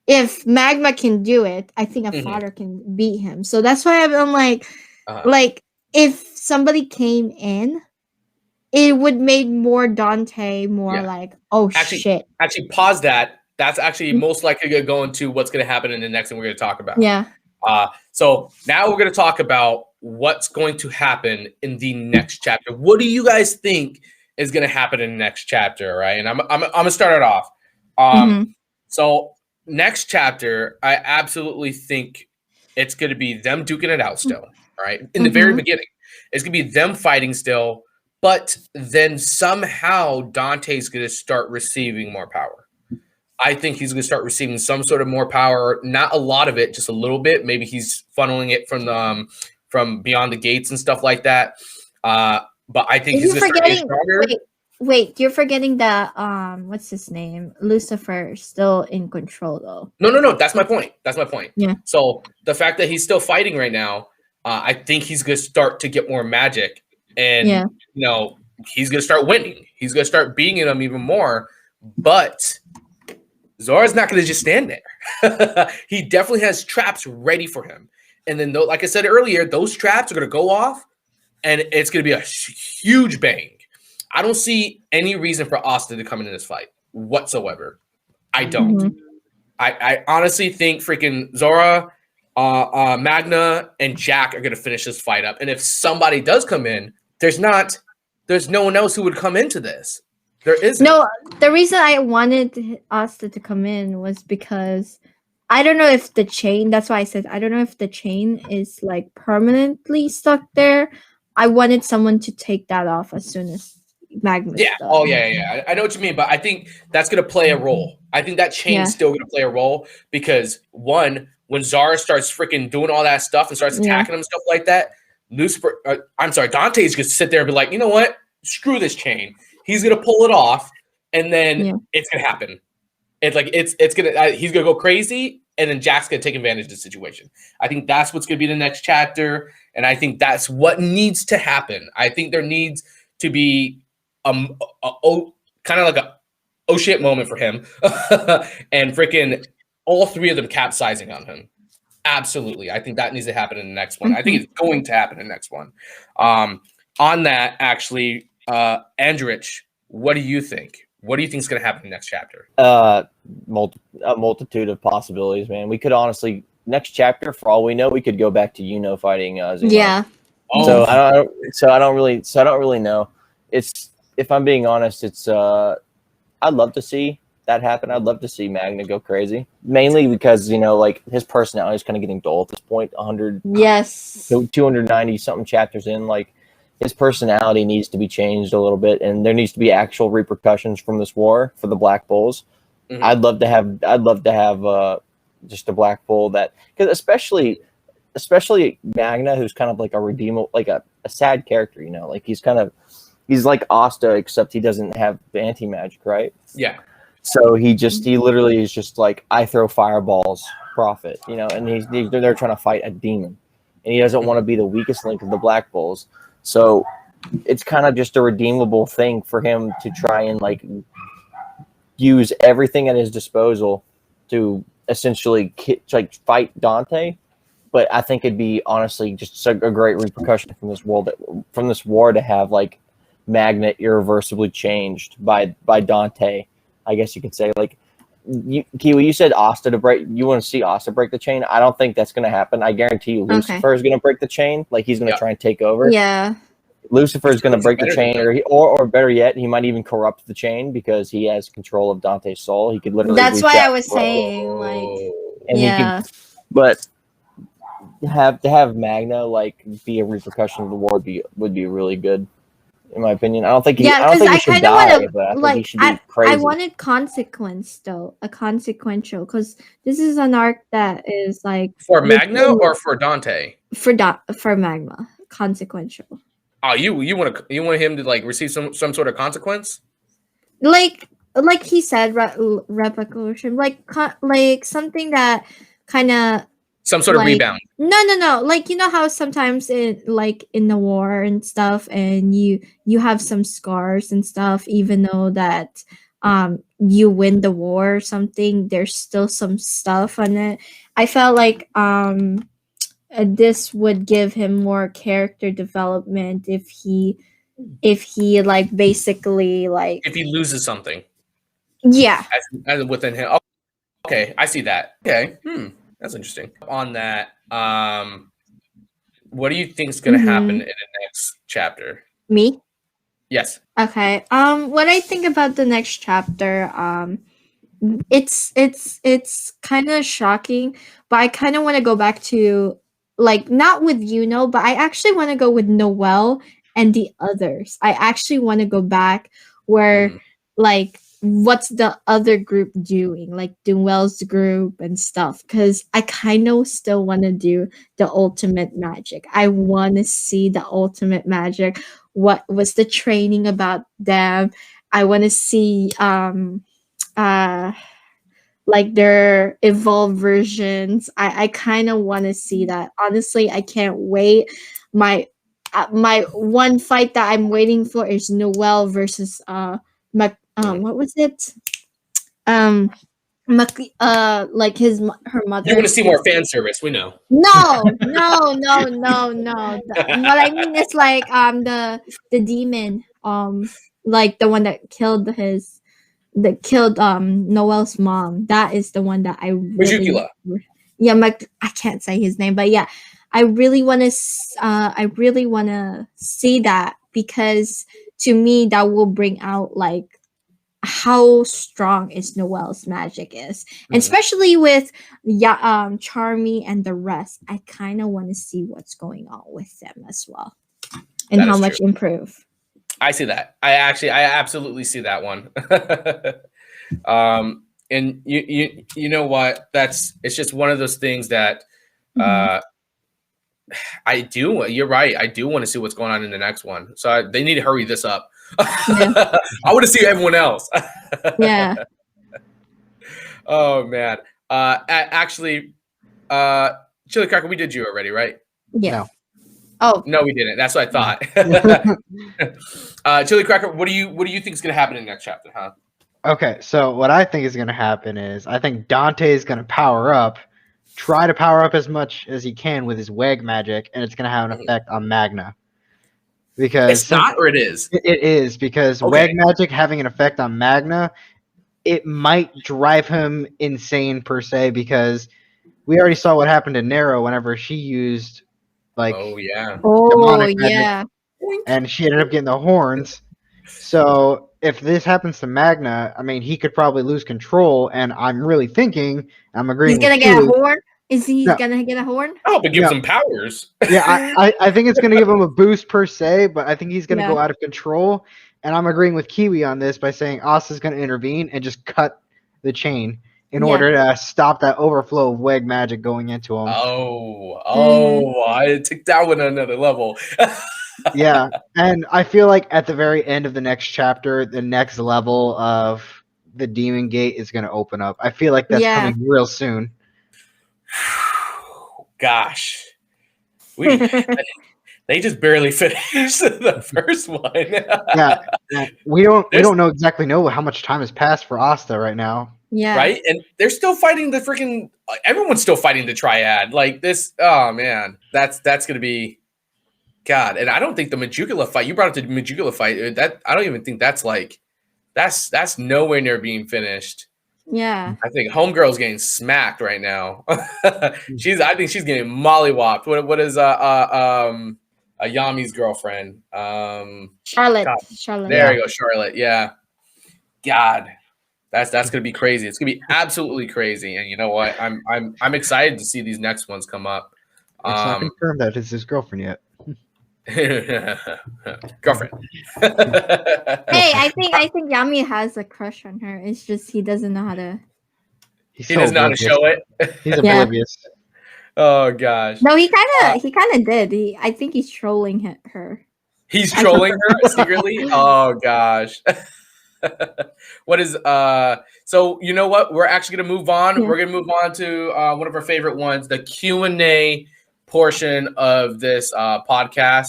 if Magma can do it, I think a fodder can beat him. So that's why I'm like if somebody came in, it would make more Dante like, oh shit. Actually, pause that. That's actually most likely going to go into what's going to happen in the next thing we're going to talk about. Yeah. So now we're going to talk about what's going to happen in the next chapter. What do you guys think is going to happen in the next chapter, right? And I'm going to start it off. So next chapter, I absolutely think it's going to be them duking it out still, right? In the very beginning, it's going to be them fighting still, but then somehow Dante's going to start receiving more power. I think he's going to start receiving some sort of more power, not a lot of it, just a little bit. Maybe he's funneling it from beyond the gates and stuff like that. But I think he's going to start getting stronger. Wait, you're forgetting that what's his name? Lucifer is still in control though. No. That's my point. Yeah. So the fact that he's still fighting right now, I think he's going to start to get more magic, and he's going to start winning. He's going to start beating them even more. But Zora's not going to just stand there. He definitely has traps ready for him. And then, like I said earlier, those traps are going to go off, and it's going to be a huge bang. I don't see any reason for Asta to come into this fight whatsoever. I don't. I honestly think freaking Zora, Magna, and Jack are going to finish this fight up. And if somebody does come in, there's no one else who would come into this. There isn't. No, the reason I wanted Asta to come in was because I don't know if the chain, that's why I said I don't know if the chain is like permanently stuck there. I wanted someone to take that off as soon as Magma. Yeah. Done. Oh, yeah. I know what you mean, but I think that's going to play a role. I think that chain's still going to play a role because, one, when Zara starts freaking doing all that stuff and starts attacking him and stuff like that, Dante's going to sit there and be like, you know what? Screw this chain. He's going to pull it off, and then it's going to happen. It's like it's going to he's going to go crazy, and then Jack's going to take advantage of the situation. I think that's what's going to be the next chapter, and I think that's what needs to happen. I think there needs to be kind of like a oh shit moment for him, and freaking all three of them capsizing on him. Absolutely, I think that needs to happen in the next one. I think it's going to happen in the next one. On that, actually, Andreach, what do you think? What do you think is going to happen in the next chapter? A multitude of possibilities, man. We could honestly, next chapter, for all we know, we could go back to fighting Zemo. Yeah. So I don't really know. It's, if I'm being honest, it's I'd love to see that happen. I'd love to see Magna go crazy, mainly because like his personality is kind of getting dull at this point. 290 something chapters in, like his personality needs to be changed a little bit, and there needs to be actual repercussions from this war for the Black Bulls. I'd love to have just a Black Bull that, because especially Magna, who's kind of like a redeemable, like a sad character, like he's like Asta, except he doesn't have the anti-magic, right? Yeah. So he literally is just like, I throw fireballs, profit, and they're trying to fight a demon, and he doesn't want to be the weakest link of the Black Bulls. So it's kind of just a redeemable thing for him to try and like use everything at his disposal to essentially fight Dante. But I think it'd be honestly just a great repercussion from this war to have like Magna irreversibly changed by Dante. I guess you could say, like, Kiwi, you said Asta to break. You want to see Asta break the chain? I don't think that's going to happen. I guarantee you, Lucifer is going to break the chain. Like, he's going to try and take over. Yeah. Lucifer is going to break the chain, or better yet, he might even corrupt the chain because he has control of Dante's soul. He could literally. That's why I was saying, like, and yeah. But to have Magna like be a repercussion of the war would be really good. In my opinion, I don't think he. I don't think he should die. But I think he should be crazy. I wanted consequence though, a consequential, because this is an arc that is like for Magna or for Dante. For Magna, consequential. Oh, you want him to like receive some sort of consequence? Like he said, repercussion, like something that kind of. Some sort of rebound. No. Like, you know how sometimes in the war and stuff, and you have some scars and stuff, even though that you win the war or something, there's still some stuff on it. I felt like this would give him more character development if he like basically like if he loses something. Yeah. As within him. Okay, I see that. Okay. That's interesting. On that, what do you think is going to happen in the next chapter? Me? Yes. Okay. What I think about the next chapter, it's kind of shocking, but I kind of want to go back to like not with Yuno, but I actually want to go with Noelle and the others. I actually want to go back where like what's the other group doing, like Noelle's group and stuff, because I kind of still want to do the ultimate magic. I want to see the ultimate magic. What was the training about them? I want to see like their evolved versions. I kind of want to see that. Honestly, I can't wait. My one fight that I'm waiting for is Noelle versus what was it? Like her mother. You want to see more fan service? We know. No. What I mean is like the demon like the one that killed Noelle's mom. That is the one that I really, I can't say his name, but yeah, I really want to see that, because to me that will bring out like how strong is Noelle's magic is, and especially with Charmy and the rest. I kind of want to see what's going on with them as well, and how much improve. I see that. I absolutely see that one. And you know what? It's just one of those things that I do. You're right. I do want to see what's going on in the next one. So they need to hurry this up. I want to see everyone else. Yeah. Oh man. Actually, ChillyCracker, we did you already, right? Yeah. No. Oh no, we didn't. That's what I thought. ChillyCracker, what do you think is going to happen in the next chapter? Huh? Okay, so what I think is going to happen is I think Dante is going to try to power up as much as he can with his WEG magic, and it's going to have an effect on Magna. Because it's not, or it is? It is, because WEG magic having an effect on Magna, it might drive him insane per se, because we already saw what happened to Nero whenever she used demonic magic, and she ended up getting the horns. So if this happens to Magna, I mean, he could probably lose control, and I'm really thinking, I'm agreeing. He's gonna get a horn. Is he gonna get a horn? I hope it gives him powers. Yeah, I think it's gonna give him a boost per se, but I think he's gonna go out of control. And I'm agreeing with Kiwi on this by saying Asta's gonna intervene and just cut the chain in order to stop that overflow of WEG magic going into him. I took that one another level. Yeah, and I feel like at the very end of the next chapter, the next level of the Demon Gate is going to open up. I feel like that's coming real soon. Gosh, They just barely finished the first one. Yeah, we don't know how much time has passed for Asta right now. Yeah. Right? And they're still fighting the freaking everyone's still fighting the triad. Like this, oh man, that's gonna be God. And I don't think the Majugula fight, you brought up the Majugula fight, that I don't even think that's like that's nowhere near being finished. Yeah. I think Homegirl's getting smacked right now. I think she's getting mollywopped. What is Yami's girlfriend? Charlotte. God, Charlotte. there you go, Charlotte. Yeah. God. That's gonna be crazy. It's gonna be absolutely crazy. And you know what? I'm excited to see these next ones come up. It's not confirmed that it's his girlfriend yet. Girlfriend. Hey, I think Yami has a crush on her. It's just he doesn't know how to. He doesn't know how to show it. He's oblivious. Oh gosh. No, he kind of did. I think he's trolling her. He's trolling her secretly. Oh gosh. What is so you know what? We're actually gonna move on. Yeah. We're gonna move on to one of our favorite ones, the Q&A portion of this podcast.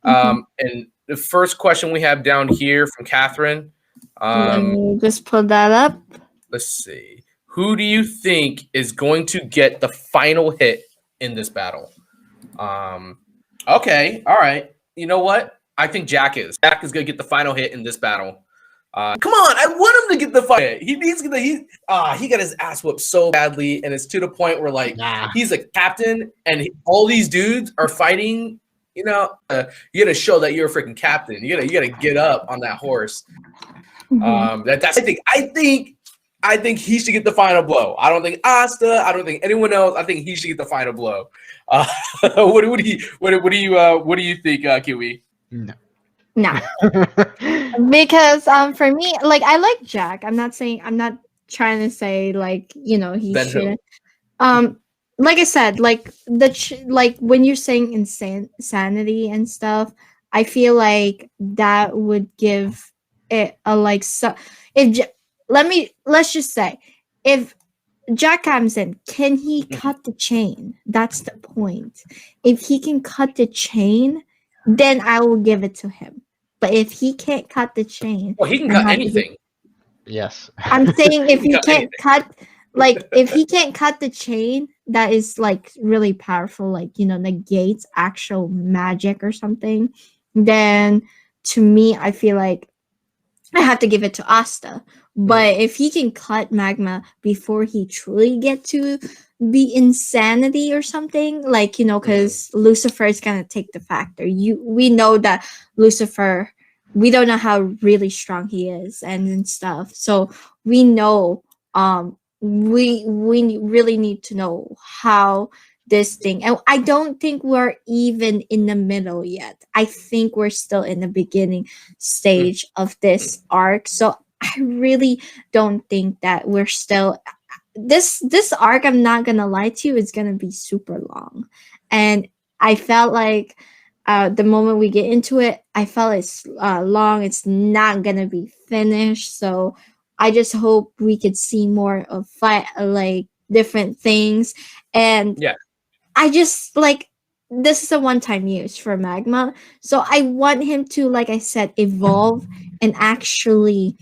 And the first question we have down here from Catherine. Let me just pull that up. Let's see. Who do you think is going to get the final hit in this battle? Okay, all right. You know what? I think Jack is. Jack is gonna get the final hit in this battle. Come on, I want him to get the fight. He got his ass whooped so badly, and it's to the point where he's a captain, and all these dudes are fighting. You know, you gotta show that you're a freaking captain. You gotta get up on that horse. I think he should get the final blow. I don't think Asta. I don't think anyone else. I think he should get the final blow. What do you think, Kiwi? No. No. Because for me, like I like Jack. I'm not trying to say like, you know, he shouldn't. Like I said, like like when you're saying insanity and stuff, I feel like that would give it a like let's just say if Jack comes in, can he cut the chain? That's the point. If he can cut the chain, then I will give it to him. But if he can't cut the chain, well, he can cut anything. Yes. I'm saying if he can't cut, like if he can't cut the chain, that is like really powerful, like, you know, negates actual magic or something. Then to me, I feel like I have to give it to Asta. But if he can cut Magma before he truly get to the insanity or something, like, you know, because Lucifer is gonna take the factor. We know that Lucifer, we don't know how really strong he is and stuff. So we know we really need to know how this thing, and I don't think we're even in the middle yet. I think we're still in the beginning stage of this arc. So I really don't think that we're still this arc, I'm not gonna lie to you, is gonna be super long. And I felt like the moment we get into it, I felt it's long. It's not gonna be finished. So I just hope we could see more of like different things. And yeah, I just like, this is a one-time use for Magma. So I want him to, like I said, evolve and actually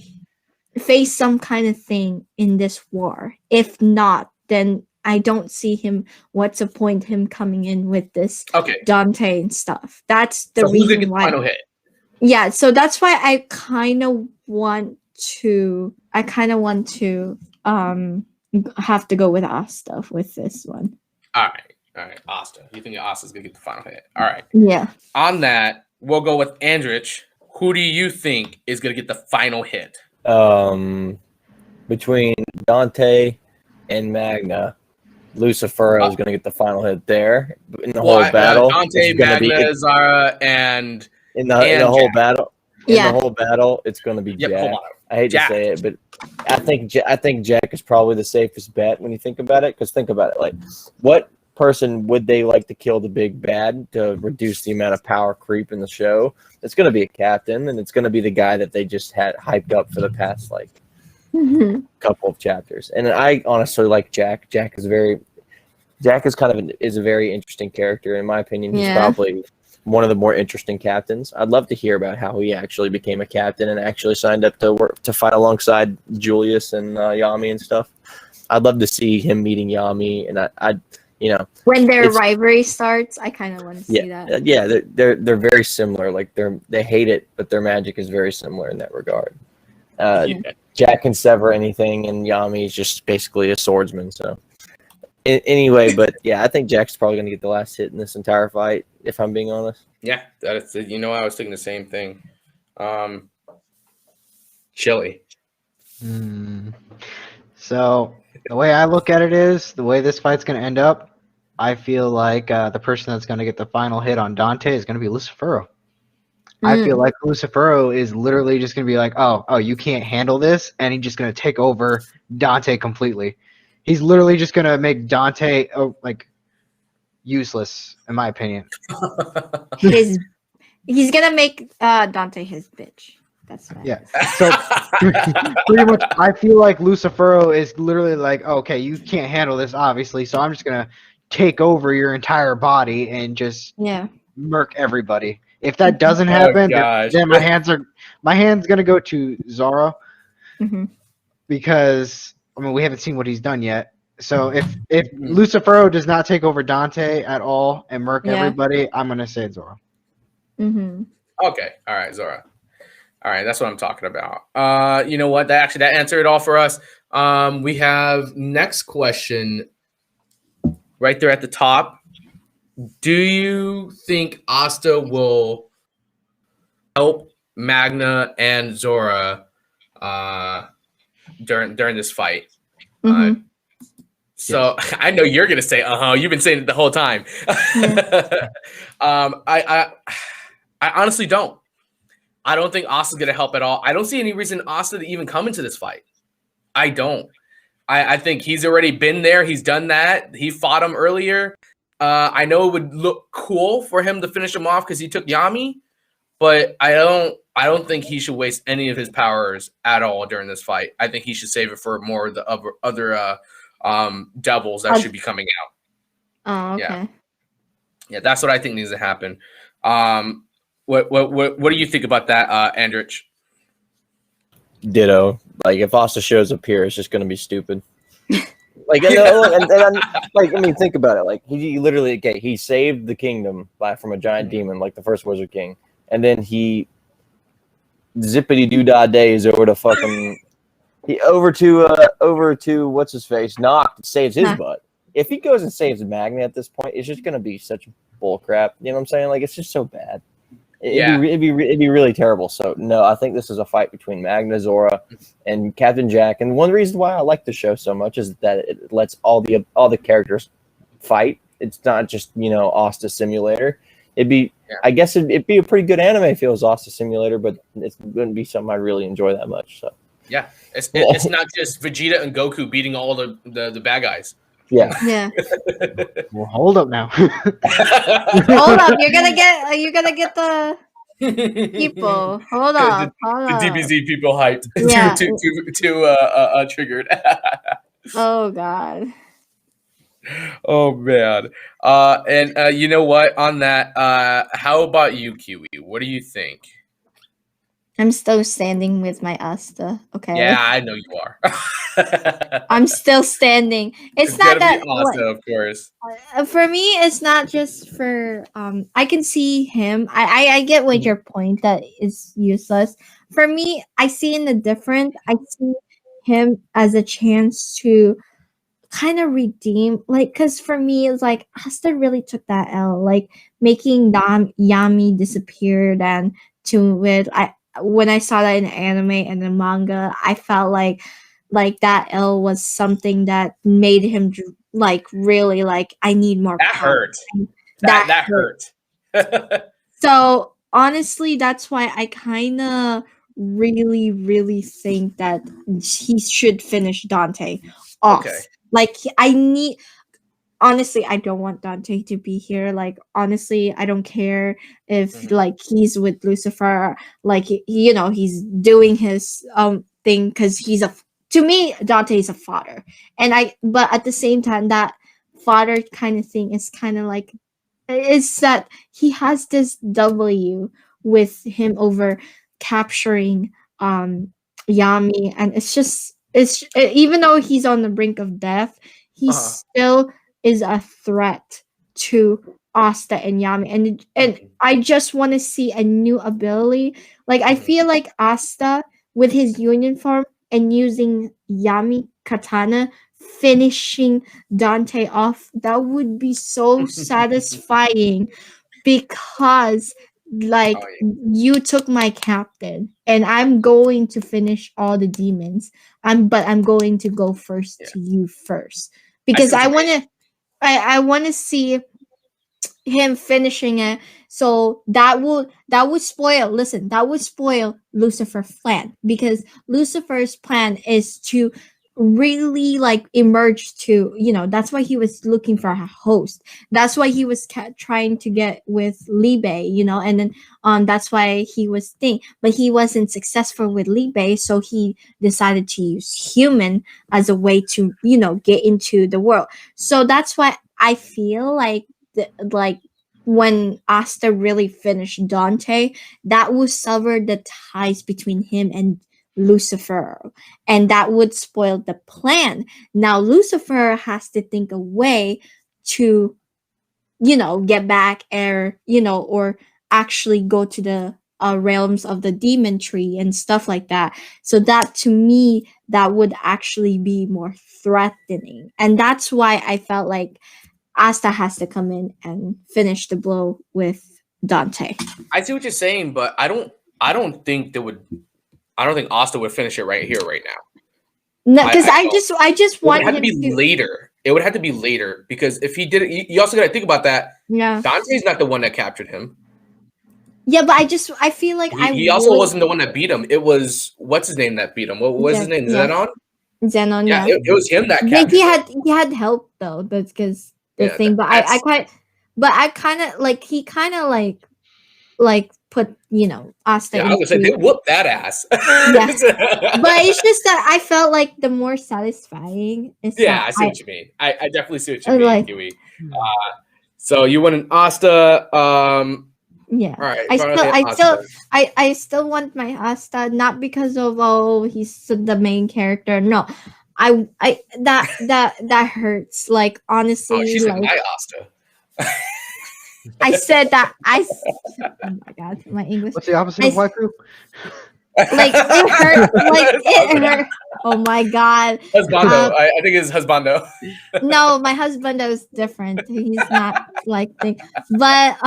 face some kind of thing in this war. If not, then I don't see him. What's the point him coming in with this Dante and stuff? That's the reason why. Final hit. Yeah, so that's why I kind of want to have to go with Asta with this one. All right, Asta. You think Asta's gonna get the final hit? All right. Yeah. On that, we'll go with Andreach. Who do you think is gonna get the final hit? Between Dante and Magna, Lucifer is going to get the final hit there in the whole battle. Dante, Magna, Zora, and in the whole battle. Yeah. In the whole battle, it's going to be Jack. Hold on. I hate to say it, but I think Jack is probably the safest bet when you think about it. Because think about it, like, what person would they like to kill the big bad to reduce the amount of power creep in the show? It's going to be a captain, and it's going to be the guy that they just had hyped up for the past couple of chapters. And I honestly like Jack. Jack is a very interesting character in my opinion. He's probably one of the more interesting captains. I'd love to hear about how he actually became a captain and actually signed up to work to fight alongside Julius and Yami and stuff. I'd love to see him meeting Yami, and I when their rivalry starts, I kind of want to see that. Yeah, they're very similar. Like they hate it, but their magic is very similar in that regard. Jack can sever anything, and Yami is just basically a swordsman. So anyway, but yeah, I think Jack's probably going to get the last hit in this entire fight, if I'm being honest. Yeah, that's I was thinking the same thing. Chili. So the way I look at it is, the way this fight's going to end up, I feel like the person that's going to get the final hit on Dante is going to be Lucifero. I feel like Lucifero is literally just going to be like, oh, you can't handle this, and he's just going to take over Dante completely. He's literally just going to make Dante useless, in my opinion. He's going to make Dante his bitch. That's right. Yeah. So pretty much, I feel like Lucifero is literally like, okay, you can't handle this, obviously, so I'm just gonna take over your entire body and just murk everybody. If that doesn't happen, then my hand's gonna go to Zora, because we haven't seen what he's done yet. So if Lucifero does not take over Dante at all and murk everybody, I'm gonna say Zora. Okay. All right, Zora. All right, that's what I'm talking about. You know what? That answered it all for us. We have next question right there at the top. Do you think Asta will help Magna and Zora during this fight? So I know you're gonna say, you've been saying it the whole time. I honestly don't. I don't think Asta's going to help at all. I don't see any reason Asta to even come into this fight. I don't. I think he's already been there. He's done that. He fought him earlier. I know it would look cool for him to finish him off because he took Yami, but I don't think he should waste any of his powers at all during this fight. I think he should save it for more of the other devils that should be coming out. Oh, okay. Yeah, that's what I think needs to happen. What do you think about that, Andreach? Ditto. Like, if Asta shows up here, it's just going to be stupid. Like, and think about it. Like, he literally, he saved the kingdom from a giant demon, like the first Wizard King, and then he zippity doo dah days over to what's his face, Noct, saves his butt. If he goes and saves Magna at this point, it's just going to be such bull crap. You know what I'm saying? Like, it's just so bad. It'd be really terrible. So no, I think this is a fight between Magna, Zora, and Captain Jack. And one reason why I like the show so much is that it lets all the characters fight. It's not just Asta Simulator. I guess it'd be a pretty good anime if it was Asta Simulator, but it wouldn't be something I really enjoy that much. So yeah, it's not just Vegeta and Goku beating all the bad guys. Yeah. Well, hold up now. Hold up, you're gonna get the people. Hold up. The DBZ people hyped. Yeah. Too triggered. Oh God. Oh man. And you know what? On that, how about you, Kiwi? What do you think? I'm still standing with my Asta. Okay. Yeah, I know you are. I'm still standing. It's not that Asta, of course. For me, it's not just for I can see him. I get what your point that is useless. For me, I see in the different. I see him as a chance to kind of redeem, because for me it's like Asta really took that L, like making Yami disappear. Then when I saw that in the anime and the manga, I felt like that L was something that made him really I need more that power. hurt. That hurt. So honestly, that's why I kind of really, really think that he should finish Dante off. Okay. Honestly, I don't want Dante to be here. Honestly, I don't care if he's with Lucifer. He's doing his thing because to me, Dante is a fodder. But at the same time, that fodder kind of thing is kind of is that he has this W with him over capturing Yami, and it's even though he's on the brink of death, he still is a threat to Asta and Yami, and I just want to see a new ability. Like I feel like Asta with his union form and using Yami katana finishing Dante off, that would be so satisfying because like you took my captain and I'm going to finish all the demons. I'm going to go first to you first because I want to see him finishing it. So that would spoil, listen, that would spoil Lucifer's plan, because Lucifer's plan is to really like emerge to, that's why he was looking for a host. That's why he was trying to get with Libe, and then that's why he was but he wasn't successful with Libe, so he decided to use human as a way to, get into the world. So that's why I feel like when Asta really finished Dante, that would sever the ties between him and Lucifer, and that would spoil the plan. Now Lucifer has to think a way to, get back, or actually go to the realms of the demon tree and stuff like that. So that, to me, that would actually be more threatening, and that's why I felt like Asta has to come in and finish the blow with Dante. I see what you're saying, but I don't think Asta would finish it right here, right now. No, because I just want him to later. It would have to be later, because if he did it, you also got to think about that. Yeah, Dante's not the one that captured him. Yeah, but I feel like he also wasn't the one that beat him. It was, what's his name that beat him? What was his name? Yeah. Zenon. Yeah. It was him that captured. He had help though. That's because the thing. But I kind of like, he kind of like put, Asta. Yeah, I was gonna say they whooped that ass. Yeah. But it's just that I felt like the more satisfying is. Yeah, I see what you mean. I definitely see what you mean, Kiwi. So you went an Asta. Yeah. All right. I still want my Asta, not because of he's the main character. No. That hurts. Like, honestly, she's like my Asta. I said that oh my god, my English. What's the opposite of waifu? Like, it hurt. Like, it hurt. Oh my god. Husbando. I think it's husbando. No, my husband is different. He's not like thing. But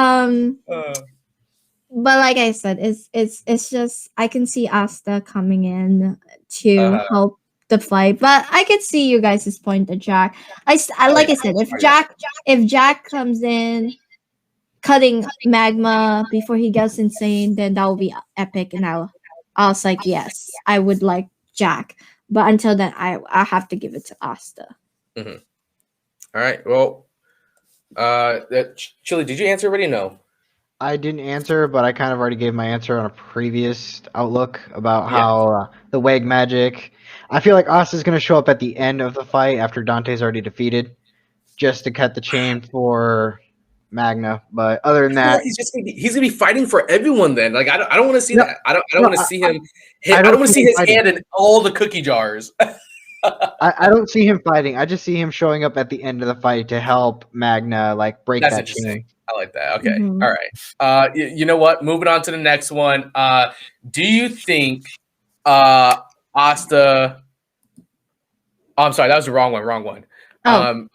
like I said, it's just, I can see Asta coming in to help the fight. But I could see you guys' point to Jack. I like I said, if Jack comes in cutting Magma before he gets insane, then that will be epic. And I was like, yes, I would like Jack. But until then, I have to give it to Asta. Mm-hmm. All right. Well, Chili, did you answer already? No. I didn't answer, but I kind of already gave my answer on a previous outlook about how the Wag magic. I feel like Asta's going to show up at the end of the fight after Dante's already defeated, just to cut the chain for Magna. But other than that, he's gonna be fighting for everyone. Then, like, I don't want to see that. I don't want to see him. I don't want to see his hand in all the cookie jars. I don't see him fighting. I just see him showing up at the end of the fight to help Magna break that chain. I like that. Okay. Mm-hmm. All right. You know what? Moving on to the next one. Do you think Asta? Oh, I'm sorry. That was the wrong one. Oh.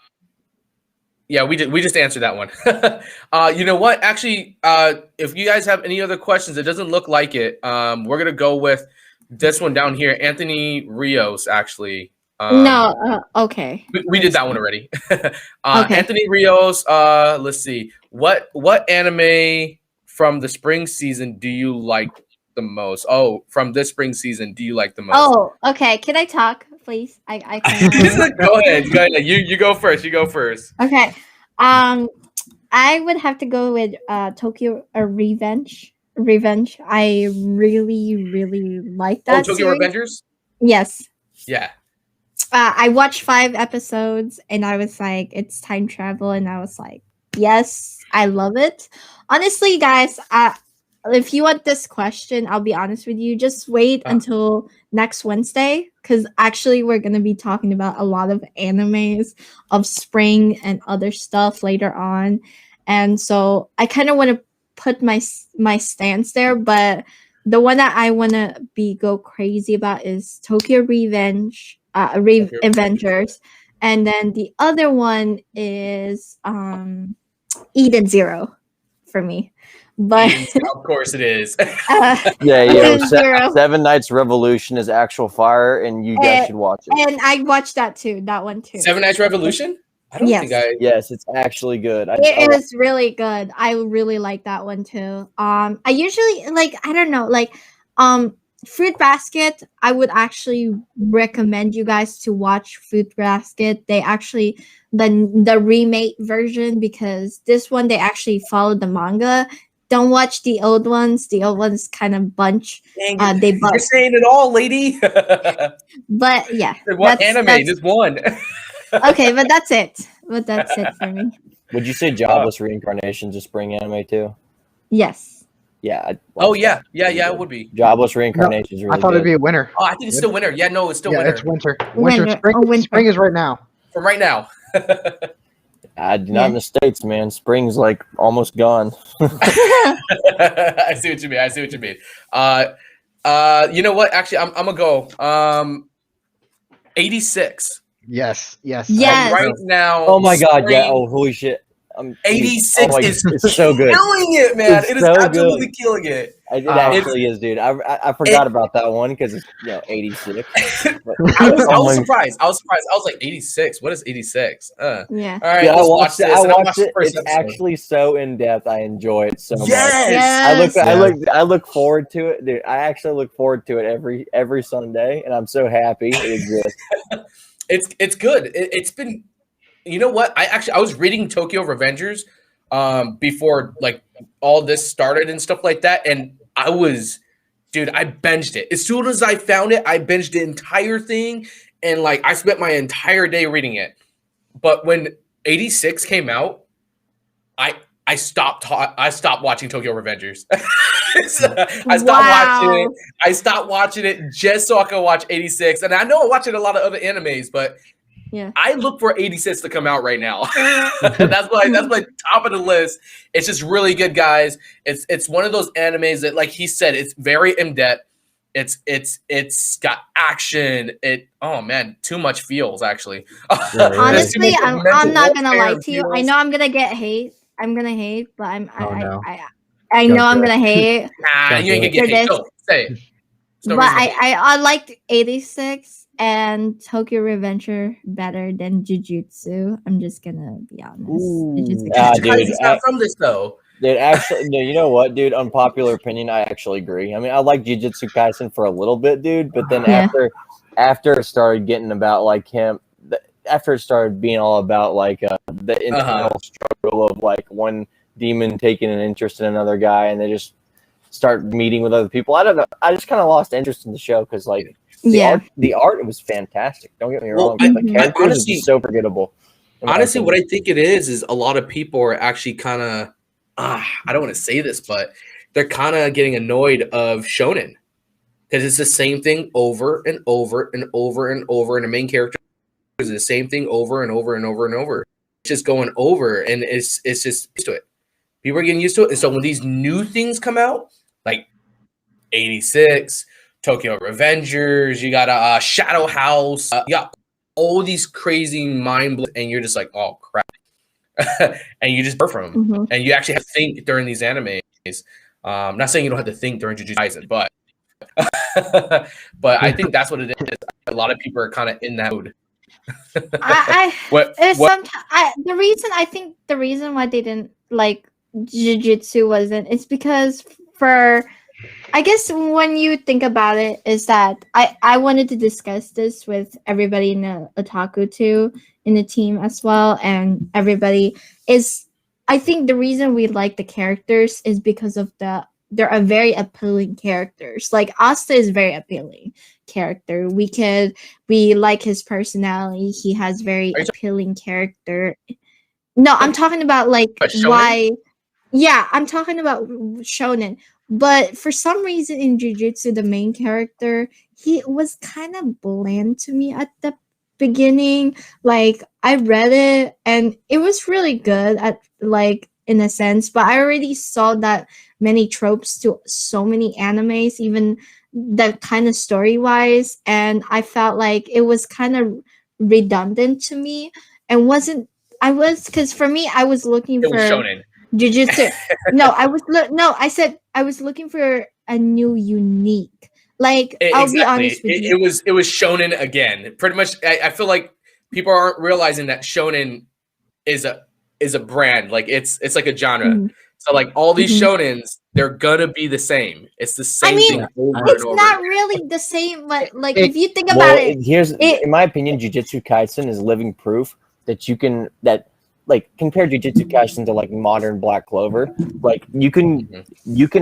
Yeah, we just answered that one. You know what? Actually, if you guys have any other questions, it doesn't look like it. We're gonna go with this one down here. Anthony Rios, actually. Okay. We did that one already. Okay. Anthony Rios. Let's see. What anime from the spring season do you like the most? Oh, from this spring season, do you like the most? Oh, okay. Can I talk, please? I Go ahead. You go first. You go first. Okay. I would have to go with Tokyo Revenge. I really like that. Tokyo Revengers? Yes. Yeah. I watched 5 episodes and I was like, it's time travel, and I was like, Yes, I love it. Honestly, guys, if you want this question, I'll be honest with you. Just wait until next Wednesday, because actually we're gonna be talking about a lot of animes of spring and other stuff later on, and so I kind of want to put my stance there. But the one that I want to go crazy about is Tokyo Revenge, Avengers, and then the other one is Eden Zero for me. But of course it is. Seven Nights Revolution is actual fire, and you guys should watch it. And I watched that one too. Seven Nights Revolution? I don't think I. Yes, it's actually good. It is really good. I really like that one too. I usually I don't know, Fruit Basket. I would actually recommend you guys to watch Fruit Basket. They actually the remake version, because this one they actually followed the manga. Don't watch the old ones. The old ones kind of bunch. You're saying it all, lady. But yeah, what anime? Just one. Okay, but that's it. For me. Would you say Jobless Reincarnation's a spring anime too? Yes. Yeah. Yeah, it would be. Jobless Reincarnation's really I thought good. it'd be a winter. Oh, I think it's still winter. Yeah, no, it's still winter. It's winter. Winter. Spring is right now. From right now. Not in the States, man. Spring's almost gone. I see what you mean. You know what? Actually, I'm gonna go. 86. Yes. Right now. Oh my god! Yeah. Oh, holy shit! 86 is so good. Killing it, man. It's it is so absolutely good. killing it. It actually is, dude. I forgot about that one because it's 86. I was surprised. I was like 86. What is 86? Yeah. All right. Yeah, I watch watched this. it. I watched it. It's actually so in depth. I enjoy it so much. Yes. I look forward to it, dude. I actually look forward to it every Sunday, and I'm so happy it exists. It's good. It's been. You know what? I was reading Tokyo Revengers before all this started and stuff like that, and I binged it. As soon as I found it, I binged the entire thing, and I spent my entire day reading it. But when 86 came out, I stopped watching Tokyo Revengers. I stopped watching it just so I could watch 86. And I know I'm watching a lot of other animes, but yeah, I look for 86 to come out right now. that's my top of the list. It's just really good, guys. It's one of those animes that, like he said, it's very in depth. It's got action. Oh man, too much feels actually. Honestly, I'm not gonna lie to you. I know I'm gonna get hate. I'm gonna hate, but I know I'm gonna hate. Nah, you ain't gonna get hate. Go, say it. But I liked 86 and Tokyo Revenger better than Jujutsu. I'm just gonna be honest. Dude, it's not from this though. Dude, actually, no, you know what, dude? Unpopular opinion, I actually agree. I mean, I like Jujutsu Kaisen for a little bit, dude, but then after it started getting about him, after it started being all about the internal struggle of one demon taking an interest in another guy, and they just start meeting with other people. I don't know. I just kind of lost interest in the show because the art it was fantastic. Don't get me wrong. But the characters is just so forgettable. Honestly, what I think it is a lot of people are actually kind of I don't want to say this, but they're kind of getting annoyed of shonen because it's the same thing over and over and over and over, and the main character is the same thing over and over and over and over. It's just going over, and it's just used to it. People are getting used to it, and so when these new things come out, like 86, Tokyo Revengers, you got a Shadow House, you got all these crazy mind blowing, and you're just like, oh crap. And you just burn from them, and you actually have to think during these animes. Not saying you don't have to think during Jujutsu Kaisen, but I think that's what it is. A lot of people are kind of in that mood. The reason why they didn't like Jujutsu wasn't. It's because I guess when you think about it, is that I wanted to discuss this with everybody in the Otaku too, in the team as well, and everybody is. I think the reason we like the characters is because of there are very appealing characters. Like Asta is very appealing character. We like his personality. He has very appealing character. No, I'm talking about like What, shonen? why. Yeah, I'm talking about shonen. But for some reason in Jujutsu, the main character, he was kind of bland to me at the beginning. Like I read it and it was really good at like in a sense, but I already saw that many tropes to so many animes, even that kind of story wise, and I felt like it was kind of redundant to me and wasn't. I was because for me, I was looking It for was shonen. Jujutsu. No, I said I was looking for a new unique. Like I'll be honest with you. It was shonen again. Pretty much, I feel like people aren't realizing that shonen is a brand. Like it's like a genre. Mhm. So like all these Mhm. shonens, they're gonna be the same. It's the same mean, thing over It's and over. not really the same, but like It- if you think about it, In my opinion, Jujutsu Kaisen is living proof that you can like compare Jujutsu Kaisen to like modern Black Clover. Like you can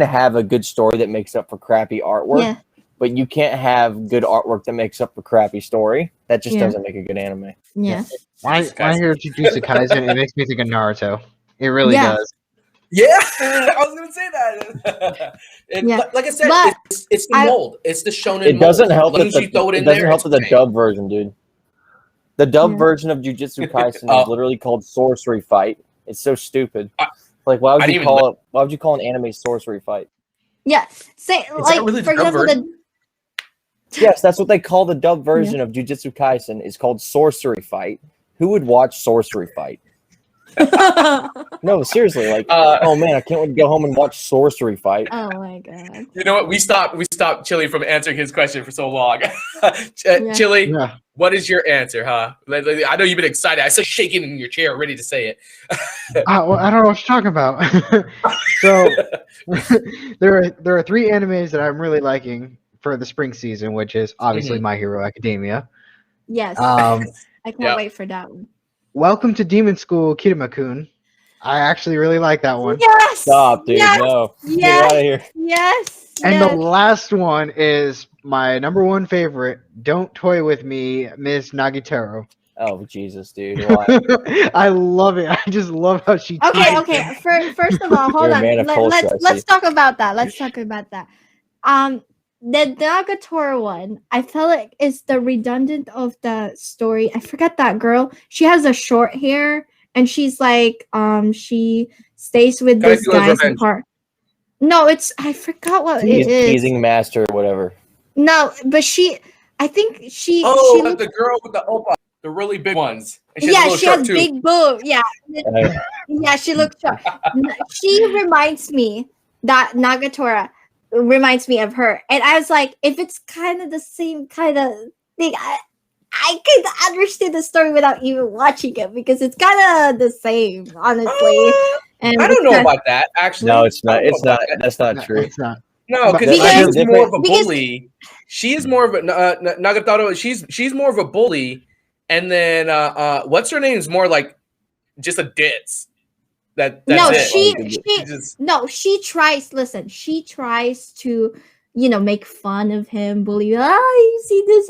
have a good story that makes up for crappy artwork, yeah, but you can't have good artwork that makes up for crappy story. That just Yeah. doesn't make a good anime. yeah, When I hear Jujutsu Kaisen, it makes me think of Naruto. It really Yeah. does. Yeah, I was gonna say that. Yeah. Like I said, But it's the mold. It's the shonen. It doesn't mold. help As long that as you throw it in it doesn't there, help it's with the okay. dub version, dude. The dub Yeah. version of Jujutsu Kaisen Oh. is literally called Sorcery Fight. It's so stupid. Like why I would didn't you even call it? Why would you call an anime Sorcery Fight? yeah. Say Is that like really for the dub example, version? Yes, that's what they call the dub version of Jujutsu Kaisen. Is called Sorcery Fight. Who would watch Sorcery Fight? No, seriously. Like, oh man, I can't wait to go home and watch Sorcery Fight. Oh my god. You know what? We stopped Chili from answering his question for so long. Yeah. Chili, Yeah. what is your answer, huh? I know you've been excited. I saw you shaking in your chair, ready to say it. Well, I don't know what you're talking about. So there are three animes that I'm really liking for the spring season, which is obviously My Hero Academia. Yes. Um, I can't yeah. wait for that one. Welcome to Demon School, Kirima-kun. I actually really like that one. Yes. Stop, dude. Yes. No, get Yes. out of here. Yes. And the yes. last one is my number one favorite. Don't toy with me, Miss Nagitaro. Oh Jesus, dude. Why? I love it. I just love how she. Okay. teaches. Okay. First of all, hold You're a on. man of culture, I Let's see. talk about that. Let's talk about that. The Nagatoro one, I felt like it's the redundant of the story. I forgot that girl. She has a short hair, and she's like, she stays with Gotta this feel his guy's revenge. part. No, I forgot what it is. Teasing master, whatever. No, but I think she. Oh, she looked, the girl with the oppa, the really big ones. And she has a yeah, little she shirt has too. big boob. Yeah, Uh, yeah, she looks short. She reminds me that Nagatora reminds me of her, and I was like, if it's kind of the same kind of thing, I could understand the story without even watching it because it's kind of the same, honestly. And I don't know about that, actually. no, it's I not. don't know It's about not. that. That's not No, true. it's not. No, But- because Because- she's more of a because- bully. She is more of a Nagatoro. She's more of a bully, and then what's her name is more like just a ditz. That's no, it. she tries. Listen, she tries to, make fun of him, bully. You see this,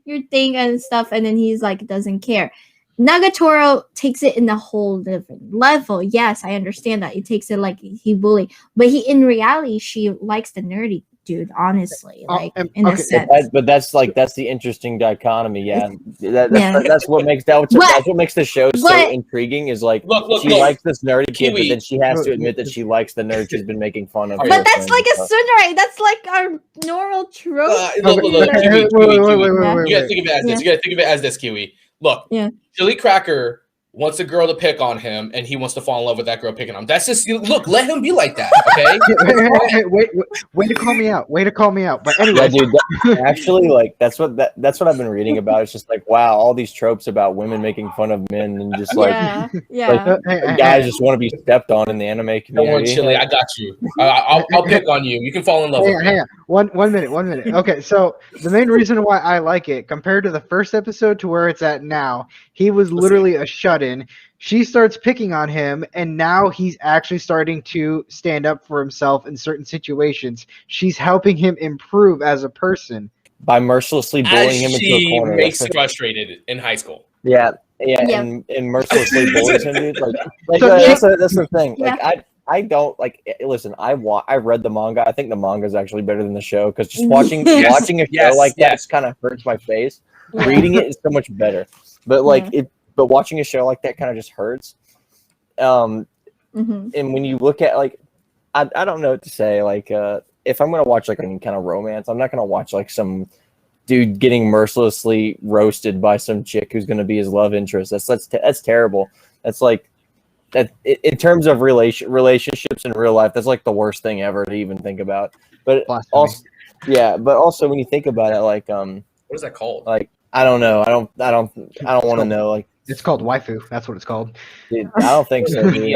your thing and stuff, and then he's like doesn't care. Nagatoro takes it in a whole different level. Yes, I understand that. He takes it like he bully, but in reality, she likes the nerdy dude. Honestly, Oh, like and- in a okay, sense. But that's the interesting dichotomy. Yeah, Yeah. that's what makes that's what makes the show so But- intriguing. Is like Look, she look. likes this nerdy kid, Kiwi. but then she has to admit that she likes the nerd she's been making fun of. But But that's girlfriend like and a stuff. tsundere. That's like our normal trope. Look, Okay, Kiwi, wait, Kiwi. wait, You gotta think of it as this. Yeah. You gotta think of it as this, Kiwi. Look, Yeah. ChillyCracker wants a girl to pick on him, and he wants to fall in love with that girl picking on him. That's just look. Let him be like that, okay? Wait to call me out. Way to call me out. But anyway, Yeah, dude. Actually, like that's what I've been reading about. It's just like wow, all these tropes about women making fun of men and just like Yeah. guys just want to be stepped on in the anime Don't worry, community. Chili. I got you. I'll pick on you. You can fall in love with me. hang on. One minute. Okay, so the main reason why I like it, compared to the first episode to where it's at now, he was literally a shut-in. She starts picking on him, and now he's actually starting to stand up for himself in certain situations. She's helping him improve as a person. By mercilessly As bullying him into a she corner. makes That's him frustrated in high school. yeah, Yep. and mercilessly bullies him, dude. Like So, that's the thing. Yeah. Like I don't like. Listen, I read the manga. I think the manga is actually better than the show because just watching Yes. watching a show like that kind of hurts my face. Yeah. Reading it is so much better, but but watching a show like that kind of just hurts. And when you look at like, I don't know what to say. Like, if I'm gonna watch like any kind of romance, I'm not gonna watch like some dude getting mercilessly roasted by some chick who's gonna be his love interest. That's terrible. That's like that in terms of relationships in real life. That's like the worst thing ever to even think about. But also, but also when you think about it, like what is that called? Like I don't know. I don't want to know. Like it's called waifu. That's what it's called. Dude, I don't think so. Dude.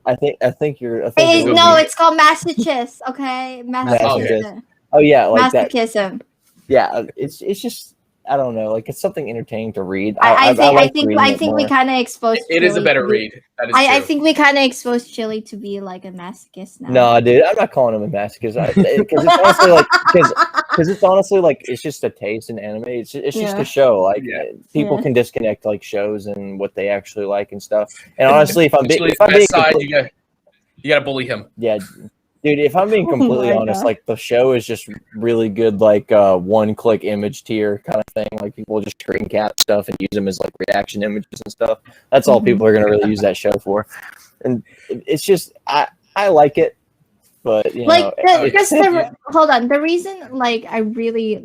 I think you're. No, it's called masochism. Okay, masochism. Oh yeah, like masochism. Yeah, it's just I don't know. Like it's something entertaining to read. I think we kind of exposed. It is a better read. That is I think we kind of exposed Chili to be like a masochist now. No, dude, I'm not calling him a masochist because it's honestly like because it's honestly like it's just a taste in anime. It's just a show. Like people can disconnect like shows and what they actually like and stuff. And honestly, if I'm being you gotta bully him. Yeah. Dude, if I'm being completely honest, like the show is just really good, like one-click image tier kind of thing. Like people just screencap stuff and use them as like reaction images and stuff. That's all people are gonna really use that show for. And it's just I like it, but you know, hold on. The reason like I really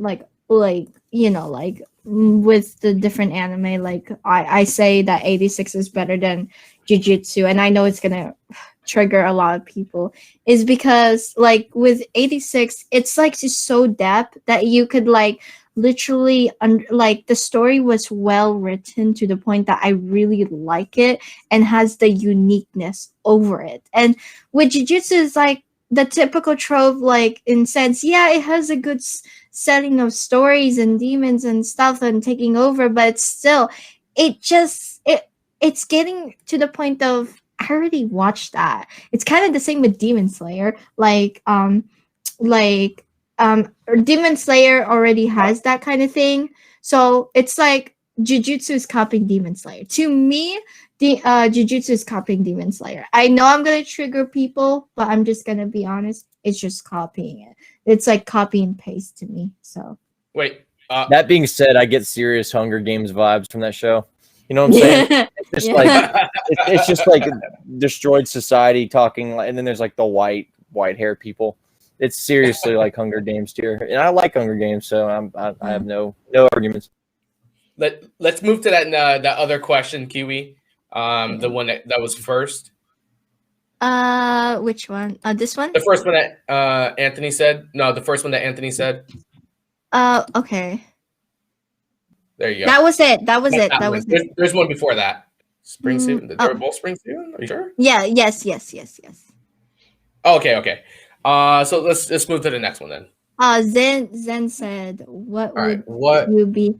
like you know like with the different anime, like I say that 86 is better than Jujutsu, and I know it's gonna trigger a lot of people, is because like with 86 it's like just so depth that you could like literally like the story was well written to the point that I really like it and has the uniqueness over it. And with Jujutsu is like the typical trope, like in sense, it has a good setting of stories and demons and stuff and taking over, but still it's getting to the point of I already watched that. It's kind of the same with Demon Slayer. Demon Slayer already has that kind of thing. So it's like Jujutsu is copying Demon Slayer. To me, Jujutsu is copying Demon Slayer. I know I'm gonna trigger people, but I'm just gonna be honest. It's just copying it. It's like copy and paste to me. So wait. That being said, I get serious Hunger Games vibes from that show. You know what I'm saying? It's just like it's just like destroyed society talking, and then there's like the white hair people. It's seriously like Hunger Games tier, and I like Hunger Games, so I have no arguments. Let's move to that other question, Kiwi. The one that was first. Which one? This one? The first one that Anthony said. No, the first one that Anthony said. Okay. There you go. That was it. There's one before that. Spring suit. They're both spring suit. Are you sure? Yeah. Yes. Okay. So let's move to the next one then. Zen said, "What what you be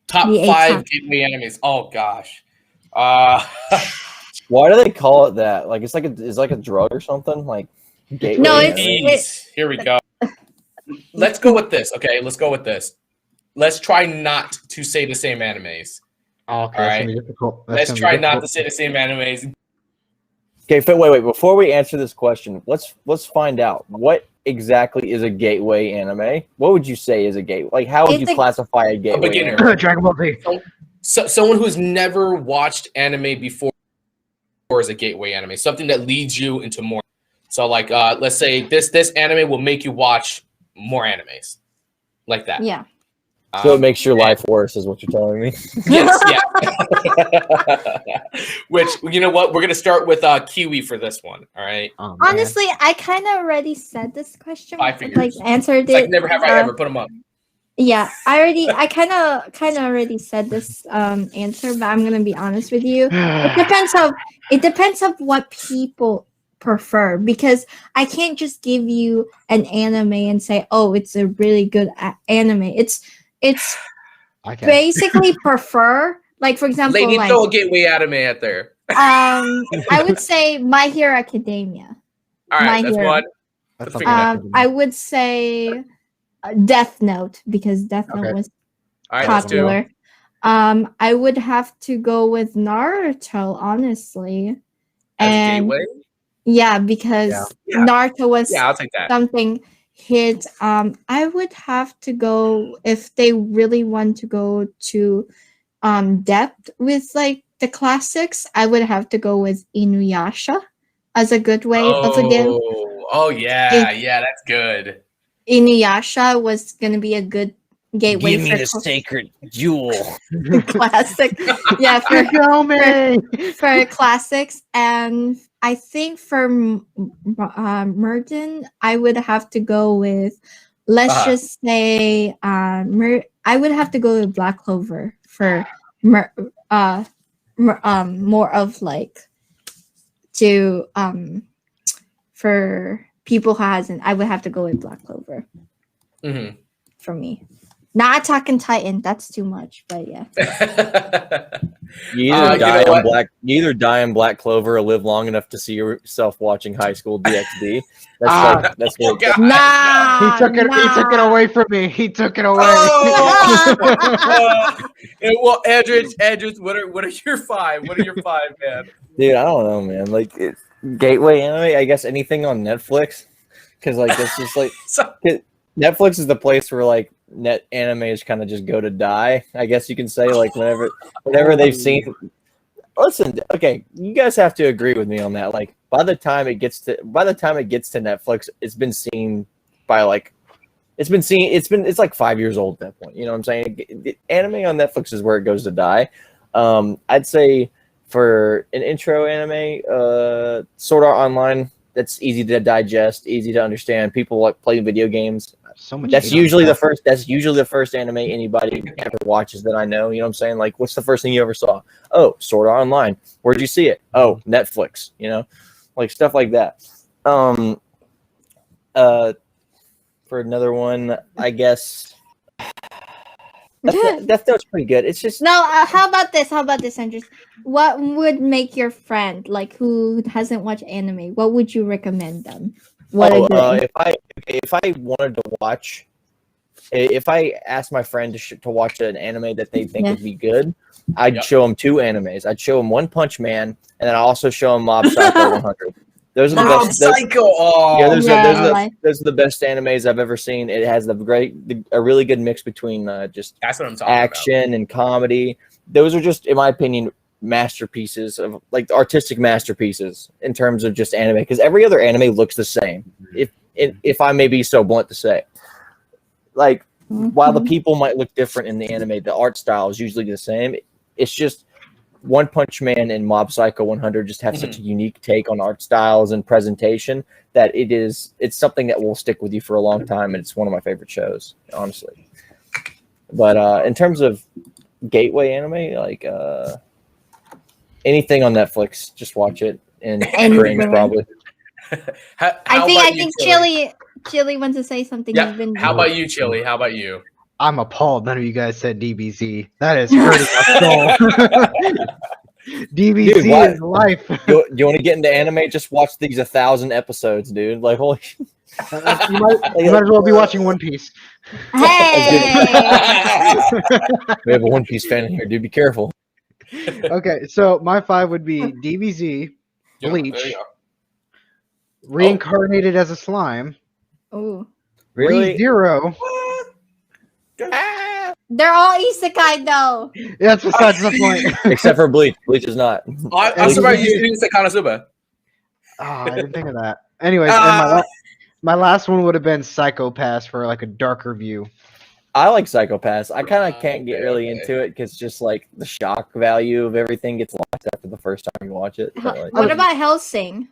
top 5 gateway animes?" Oh gosh. Why do they call it that? Like it's like a drug or something. Like gateway. No, here we go. Let's go with this. Okay, let's go with this. Let's try not to say the same animes. Okay, all right. Let's try not to say the same animes. Okay, but wait. Before we answer this question, let's find out what exactly is a gateway anime. What would you say is a gateway? Like, how would you classify a gateway? A beginner. Dragon Ball Z. Someone who's never watched anime before is a gateway anime. Something that leads you into more. So, like, let's say this anime will make you watch more animes, like that. Yeah. So it makes your life worse, is what you're telling me. Yes, yeah. Which, you know what? We're going to start with Kiwi for this one, all right? Honestly, I kind of already said this question. I figured. Like, answered it. Like, never have I ever put them up. Yeah, I kind of already said this answer, but I'm going to be honest with you. It depends on what people prefer, because I can't just give you an anime and say, oh, it's a really good anime. It's basically prefer, like, for example, Lady, like, throw a gateway anime out there. I would say My Hero Academia. All right, that's one. I would say Death Note, because Death Note was popular. I would have to go with Naruto, honestly. As a And gateway? yeah, because Yeah. Naruto was Yeah, I'll take that. something hit. I would have to go if they really want to go to depth with like the classics. I would have to go with Inuyasha as a good way of a game. Oh yeah, yeah, that's good. Inuyasha was gonna be a good gateway Give me for the sacred jewel. classic. Yeah, for classics, and I think for Merton, I would have to go with. Let's just say, I would have to go with Black Clover for more of like to for people who hasn't. I would have to go with Black Clover. For me. Not Attack on Titan, that's too much, but yeah. You either die in Black Clover or live long enough to see yourself watching High School DxD. That's what. Nah, he took it away from me. He took it away. Well, Andreach, what are your five? What are your five, man? Dude, I don't know, man. Like gateway anime, I guess anything on Netflix, because like it's just like Netflix is the place where like net animes kind of just go to die. I guess you can say like whenever they've seen. Listen, okay, you guys have to agree with me on that. Like by the time it gets to Netflix, it's been seen by like it's like 5 years old at that point. You know what I'm saying? Anime on Netflix is where it goes to die. I'd say for an intro anime, Sword Art Online. That's easy to digest, easy to understand. People like playing video games. So much. That's usually the first. That's usually the first anime anybody ever watches that I know. You know what I'm saying? Like, what's the first thing you ever saw? Oh, Sword Art Online. Where'd you see it? Oh, Netflix. You know, like stuff like that. For another one, I guess. Death Note's pretty good. It's just no. How about this, Andrew? What would make your friend like who hasn't watched anime? What would you recommend them? If I wanted to watch, if I asked my friend to watch an anime that they think would be good, I'd show them two animes. I'd show them One Punch Man, and then I also show them Mob Psycho 100. Those are the best. Psycho. Those are the best animes I've ever seen. It has a really good mix between just that's what I'm talking action about. and comedy. Those are just, in my opinion, masterpieces of like artistic masterpieces in terms of just anime. Because every other anime looks the same. If I may be so blunt to say, like while the people might look different in the anime, the art style is usually the same. It's just One Punch Man and Mob Psycho 100 just have such a unique take on art styles and presentation that it's something that will stick with you for a long time, and it's one of my favorite shows, honestly. But in terms of gateway anime, like anything on Netflix, just watch it and cringe probably. I think Chili wants to say something. Yeah. How about you, Chili? How about you? I'm appalled. None of you guys said DBZ. That is hurting my soul. DBZ Dude, is life. You want to get into anime? Just watch these 1,000 episodes, dude. Like, holy. You might as well be watching One Piece. Hey! We have a One Piece fan in here, dude. Be careful. Okay, so my five would be DBZ, Bleach, reincarnated as a slime, Oh, Really? ReZero. they're all isekai though. That's besides the point. Except for Bleach. Bleach is not. I'm surprised you didn't say Konosuba. Oh, I didn't think of that. Anyways, and my last one would have been Psycho-Pass for like a darker view. I like Psycho-Pass. I kind of can't get really into it because just like the shock value of everything gets lost after the first time you watch it. But, like, What about Hellsing?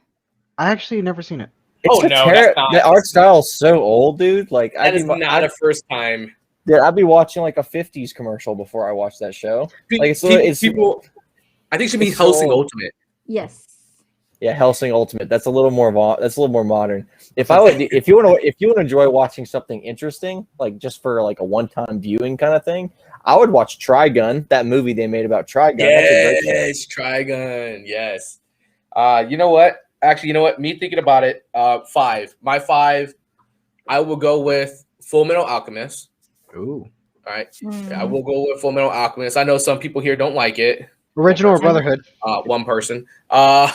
I actually never seen it. Oh, no, that's not- the art style is so old, dude. Like That is not a first time. Dude, I'd be watching like a '50s commercial before I watch that show. Like it's people. I think it should be it's Hellsing so- Ultimate. Yes. Yeah, Hellsing Ultimate. That's a little more modern. If you want to enjoy watching something interesting, like just for like a one-time viewing kind of thing, I would watch Trigun, that movie they made about Trigun. Yes, Trigun. Yes. You know what? Actually, you know what? Me thinking about it. My five. I will go with Full Metal Alchemist. Ooh. All right. I will go with Full Metal Alchemist. I know some people here don't like it. Original or Brotherhood? One person. Oh,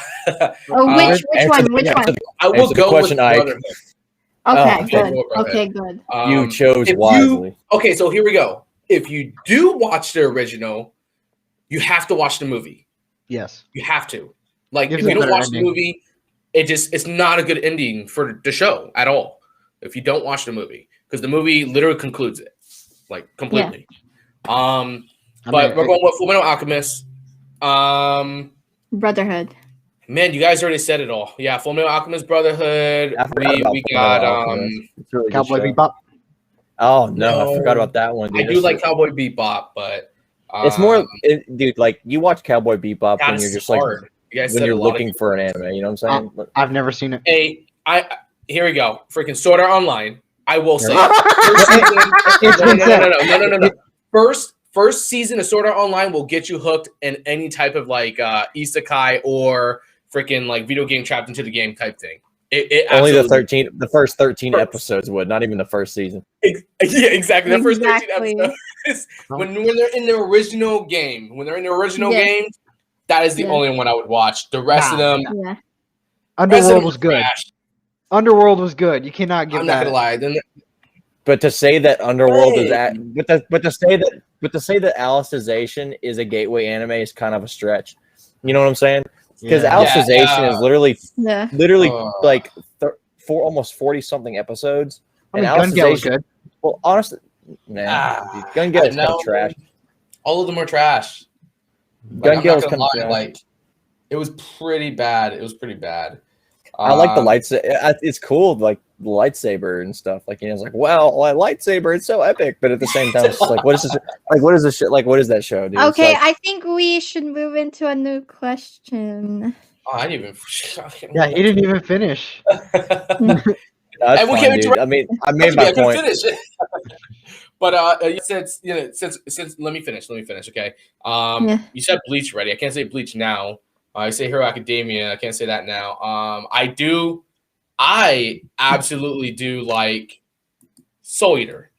which one? Which one? I will go with Brotherhood. Okay, okay. good. Okay, good. You chose wisely. Okay, so here we go. If you do watch the original, you have to watch the movie. Yes. You have to. Like, Gives if it you a don't better watch the ending. movie, it's not a good ending for the show at all. If you don't watch the movie, because the movie literally concludes it, like completely. But we're going with Fullmetal Alchemist. Brotherhood. Man, you guys already said it all. Yeah, Fullmetal Alchemist, Brotherhood. We got It's a really good Cowboy show. Bebop. Oh no, I forgot about that one. Dude. I do like Cowboy Bebop, but It's more, dude. Like you watch Cowboy Bebop God, when you're it's just hard. like You guys when said you're a lot looking for an anime. You know what I'm saying? I've never seen it. Hey, here we go. Freaking Sword Art Online. I will say no. First season of Sword Art Online will get you hooked in any type of like isekai or freaking like video game trapped into the game type thing. It Only absolutely- the first 13 episodes would, not even the first season. Yeah, exactly. The first 13 Exactly. episodes. when they're in the original game, game, that is the only one I would watch. The rest of them, Yeah. Underworld was good. trash. Underworld was good. You cannot give I'm that. not gonna lie. Then But to say that Underworld is Hey. at, but to say that Alicization is a gateway anime is kind of a stretch. You know what I'm saying? Because Yeah. Alicization is literally Yeah. like almost 40 something episodes. I mean, And Gun Gale was Alicization, good. well, honestly, nah, Gun Gale is kind of trash. all of them are trash. Gun Gale is I'm kind not of gonna lie, trash. like it was pretty bad. I like the lightsaber. It's cool, like the lightsaber and stuff. Like, it's like, wow, a lightsaber, it's so epic. But at the same time, it's just like, what is this? Like, what is this shit? Like, what is that show, dude? It's Okay, like- I think we should move into a new question. Oh, I didn't even. Yeah, he didn't even finish. That's And we fine, can't dude. I mean, I made my I couldn't point. finish. But since let me finish. Okay. Yeah. You said Bleach already. I can't say Bleach now. I say Hero Academia. I can't say that now. I absolutely do like Soul Eater.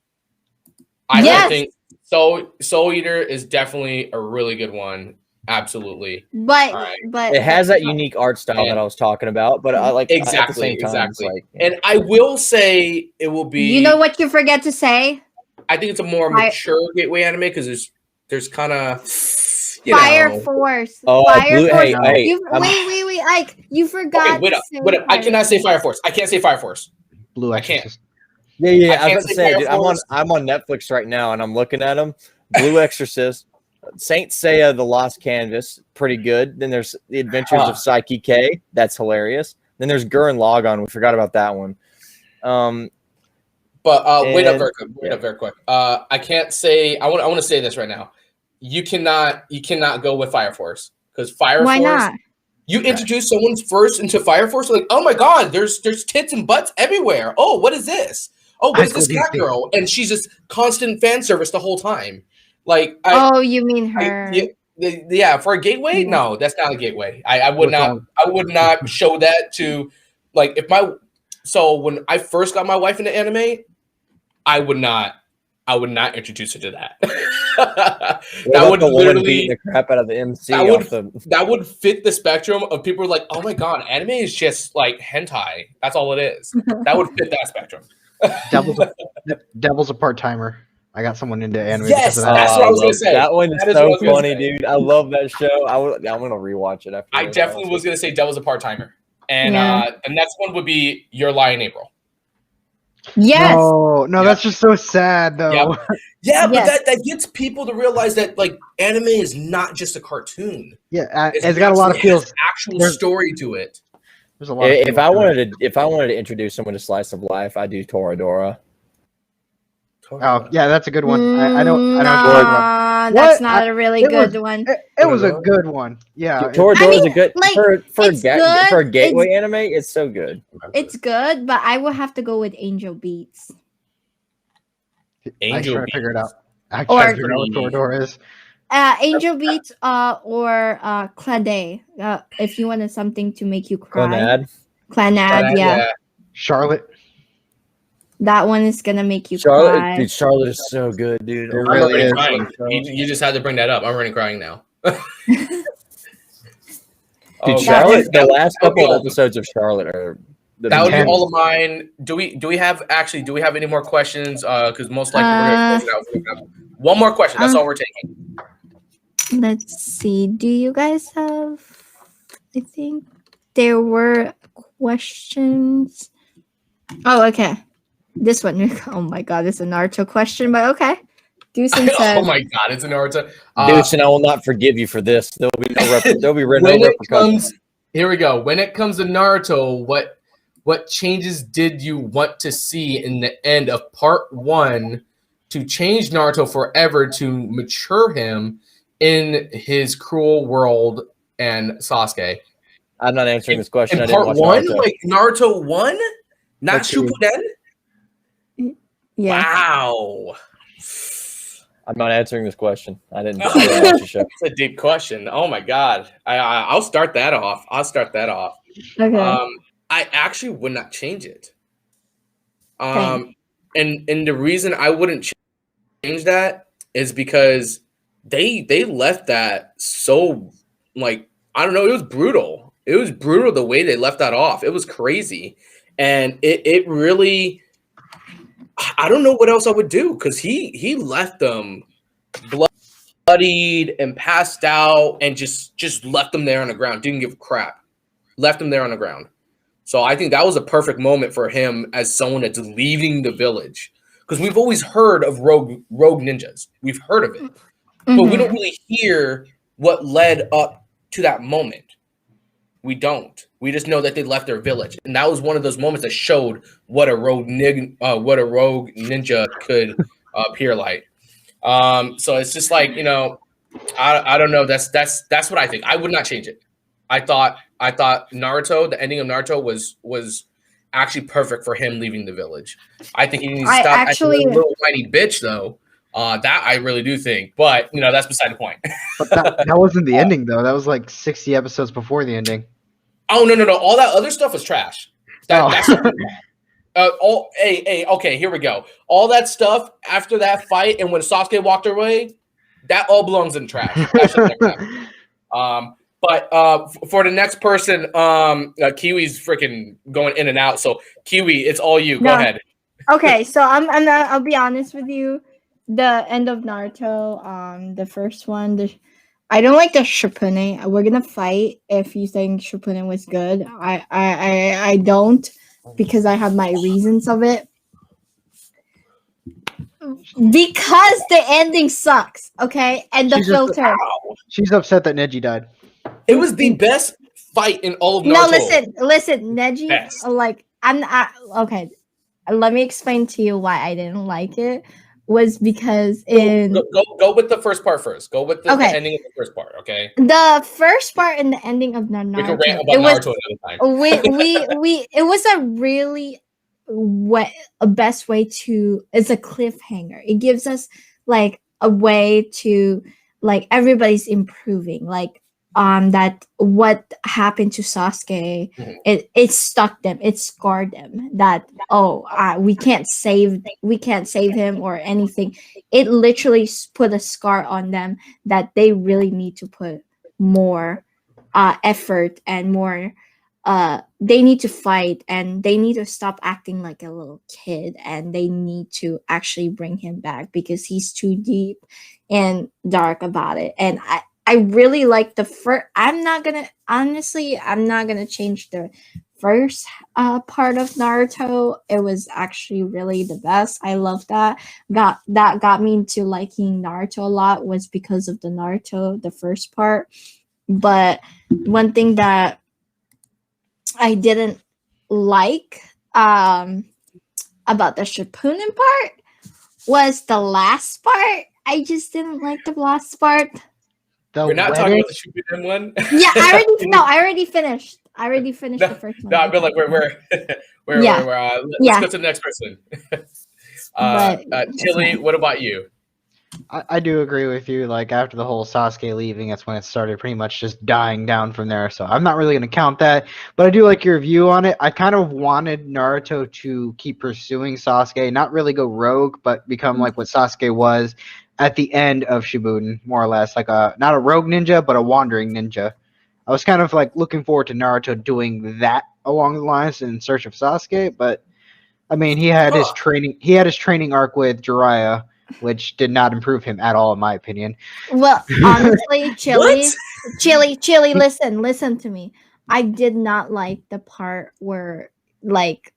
I think Soul Eater is definitely a really good one. Absolutely. But Alright. but It has that unique art style that I was talking about, but I like at the Exactly. same time, it's like, And I will say it will be. you know what you forget to say? I think it's a more mature gateway anime because there's kind of Fire Force. oh, Fire Blue, Force. hey, You, wait, Ike. You forgot. Okay, wait up. I cannot say Fire Force. I can't say Fire Force. Blue I can't. Exorcist. yeah. I can't was about to say say, Fire dude, Force. I'm on Netflix right now, and I'm looking at them. Blue Exorcist, Saint Seiya: The Lost Canvas, pretty good. Then there's The Adventures of Psyche K, that's hilarious. Then there's Gurren Lagann. We forgot about that one. But wait up And- very quick. I can't say. I want to say this right now. You cannot go with Fire Force because Fire Why Force. not? You introduce someone first into Fire Force, like, oh my god, there's tits and butts everywhere. Oh, what is this? Oh, what is this cat girl? And she's just constant fan service the whole time. Like, You mean her? yeah, for a gateway, no, that's not a gateway. I would not show that to, like, so when I first got my wife into anime, I would not introduce her to that. that would literally beating the crap out of the MC. That would fit the spectrum of people like, oh my god, anime is just like hentai. That's all it is. That would fit that spectrum. Devil's a part timer. I got someone into anime. Yes, because of that. that's what I was gonna say. That one is That is so what I was gonna funny, say. dude. I love that show. I'm gonna rewatch it after. I this, definitely honestly. was gonna say Devil's a part timer, and Yeah. the next one would be Your Lie in April. Yes. No, that's just so sad though. Yep. Yeah, but Yes. that gets people to realize that like anime is not just a cartoon. Yeah, it's got a lot of feels. Has actual There's- story to it. There's a lot. Of If feels I to it. wanted to introduce someone to slice of life, I do Toradora. Oh, yeah, that's a good one. I know. Nah, What? that's not a really it good was- one. It was a good one. Yeah. Toradora is a good like, for it's good, for a gateway anime. It's so good. It's good, but I will have to go with Angel Beats. I try to figure it out. I Or- try to figure out what Toradora is. Angel Beats or Clade. If you wanted something to make you cry. Clanad. Clanad, yeah. Charlotte. That one is gonna make you Charlotte, cry. dude, Charlotte is so good, dude. It I'm really already is. crying. You just had to bring that up. I'm already crying now. Dude, Oh, Charlotte. that The would- last that would be couple all- of episodes of Charlotte are. That would be Intense. all of mine. Do we have any more questions? Because most likely we're gonna close it out. We're gonna have one more question. That's all we're taking. Let's see. Do you guys have? I think there were questions. Oh, okay. This one. Oh my god, it's a Naruto question, but okay. Deucin said. Oh my god, it's a Naruto. Deuce, and I will not forgive you for this. There'll be no no when it repercussions. comes, here we go. When it comes to Naruto, what changes did you want to see in the end of part 1 to change Naruto forever to mature him in his cruel world and Sasuke? I'm not answering this question. In I didn't part watch 1, Naruto. like Naruto 1, not Let's see. Shippuden. Yeah. Wow, I'm not answering this question. I didn't watch the show. that's a deep question. Oh my god, I'll start that off. Okay. I actually would not change it. Same. And the reason I wouldn't change that is because they left that so, like, I don't know, it was brutal. It was brutal the way they left that off. It was crazy. And it really, I don't know what else I would do, because he left them bloodied and passed out and just left them there on the ground. Didn't give a crap. Left them there on the ground. So I think that was a perfect moment for him as someone that's leaving the village. Because we've always heard of rogue ninjas. We've heard of it. But we don't really hear what led up to that moment. We don't. We just know that they left their village. And that was one of those moments that showed what a rogue ninja could appear like. So it's just like, I don't know. That's what I think. I would not change it. I thought Naruto, the ending of Naruto was actually perfect for him leaving the village. I think he needs to stop acting like a little whiny bitch, though. That I really do think, but that's beside the point. But that wasn't the ending though. That was like 60 episodes before the ending. Oh no! All that other stuff was trash. That's okay. Here we go. All that stuff after that fight and when Sasuke walked away, that all belongs in trash. That should never happen. But for the next person, Kiwi's freaking going in and out. So Kiwi, it's all you. Go ahead. Okay, so I'll be honest with you. The end of Naruto, the first one, I don't like the Shippuden. We're gonna fight if you think Shippuden was good. I don't, because I have my reasons of it. Because the ending sucks, okay? And the filter. She's upset that Neji died. It was the best fight in all of Naruto. No, listen, Neji. Best. Like, okay. Let me explain to you why I didn't like it. Was because go with the first part first. Go with the ending of the first part. Okay. The first part and the ending of Naruto. We can rant about Naruto another time. It was a really a best way to. It's a cliffhanger. It gives us like a way to like everybody's improving. Like that what happened to Sasuke, it stuck them, it scarred them, that we can't save him or anything. It literally put a scar on them that they really need to put more effort and more they need to fight, and they need to stop acting like a little kid, and they need to actually bring him back because he's too deep and dark about it. And I really like the first. I'm not gonna change the first part of Naruto. It was actually really the best. I love that. Got me into liking Naruto a lot was because of the first part. But one thing that I didn't like about the Shippuden part was the last part. I just didn't like the last part. We're not talking about the Shippuden one. Yeah, I already finished. The first one. No, I feel like we're let's go to the next person. Chili, what about you? I do agree with you. Like after the whole Sasuke leaving, that's when it started pretty much just dying down from there. So I'm not really going to count that, but I do like your view on it. I kind of wanted Naruto to keep pursuing Sasuke, not really go rogue, but become like what Sasuke was at the end of Shippuden, more or less, like a not a rogue ninja, but a wandering ninja. I was kind of like looking forward to Naruto doing that along the lines in search of Sasuke, but I mean, he had his training. He had his training arc with Jiraiya, which did not improve him at all, in my opinion. Well, honestly, Chili, listen to me. I did not like the part where like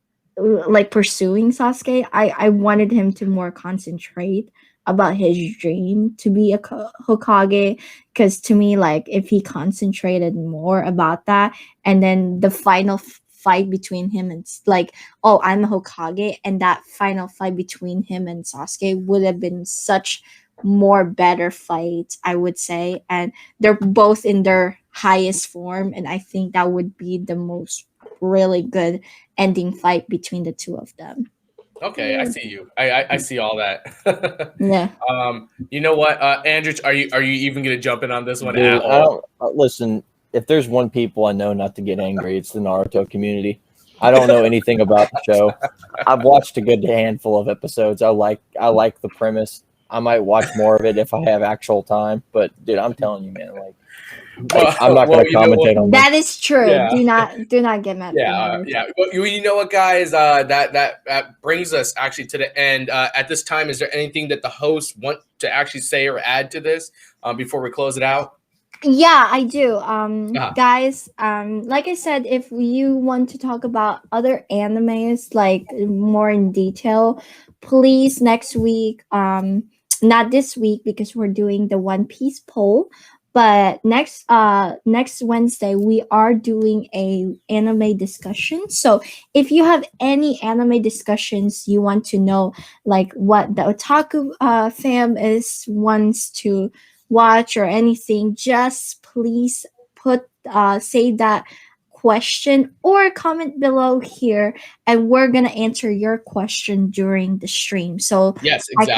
pursuing Sasuke. I wanted him to more concentrate about his dream to be a Hokage, because to me, like, if he concentrated more about that, and then the final fight between him and like, oh, I'm a Hokage, and that final fight between him and Sasuke would have been such more better fight, I would say. And they're both in their highest form, and I think that would be the most really good ending fight between the two of them. Okay, I see you. I see all that. Yeah. You know what, Andreach, are you even gonna jump in on this one Dude, at all? listen, if there's one people I know not to get angry, it's the Naruto community. I don't know anything about the show. I've watched a good handful of episodes. I like the premise. I might watch more of it if I have actual time. But dude, I'm telling you, man, like, I'm not going to commentate on that. Is true. Yeah. Do not get mad. Yeah. Well, you know what, guys? That brings us actually to the end. At this time, is there anything that the hosts want to actually say or add to this before we close it out? Yeah, I do. Guys, like I said, if you want to talk about other animes like more in detail, please next week, not this week because we're doing the One Piece poll, but next Wednesday we are doing a anime discussion. So if you have any anime discussions you want to know, like what the Otaku fam wants to watch or anything, just please say that question or comment below here, and we're gonna answer your question during the stream. So yes, exactly.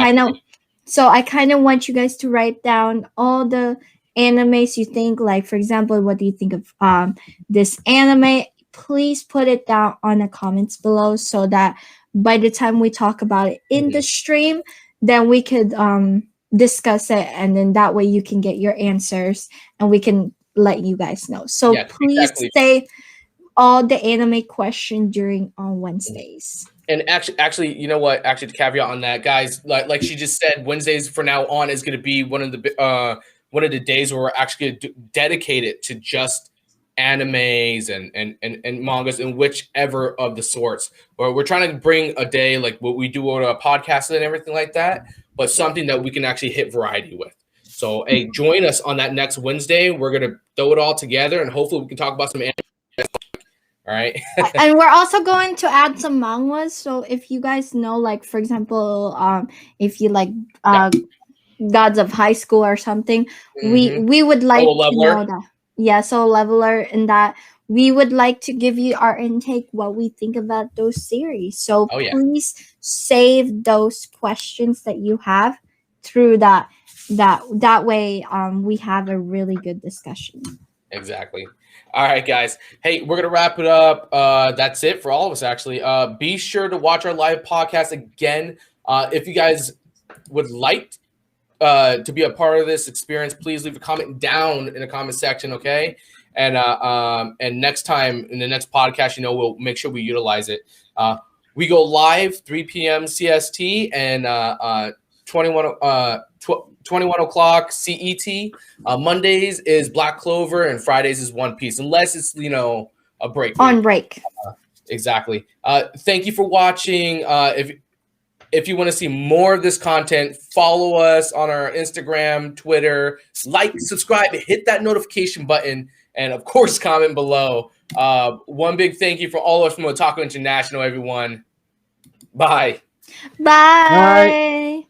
I kind of want you guys to write down all the animes you think, like for example, what do you think of this anime? Please put it down on the comments below so that by the time we talk about it in the stream, then we could discuss it, and then that way you can get your answers and we can let you guys know. So please say all the anime question during on Wednesdays. And actually, you know what? Actually, to caveat on that, guys, like she just said, Wednesdays from now on is going to be one of the days where we're actually going to dedicate it to just animes and mangas and whichever of the sorts. Or we're trying to bring a day like what we do on a podcast and everything like that, but something that we can actually hit variety with. So, hey, join us on that next Wednesday. We're gonna throw it all together, and hopefully, we can talk about some anime. All right. And we're also going to add some mangas. So if you guys know, like for example, if you like Gods of High School or something, we would like to know that. Yeah, Soul Leveler, and that we would like to give you our intake, what we think about those series. So please save those questions that you have through that way we have a really good discussion. Exactly. All right, guys. Hey, we're gonna wrap it up. That's it for all of us, actually. Be sure to watch our live podcast again. If you guys would like to be a part of this experience, please leave a comment down in the comment section, okay? And next time in the next podcast, we'll make sure we utilize it. We go live 3 p.m. CST and 21 o'clock CET. Mondays is Black Clover and Fridays is One Piece, unless it's a break. On break. Exactly. Thank you for watching. If you want to see more of this content, follow us on our Instagram, Twitter, like, subscribe, hit that notification button, and of course comment below. One big thank you for all of us from Otaku International, everyone. Bye. Bye.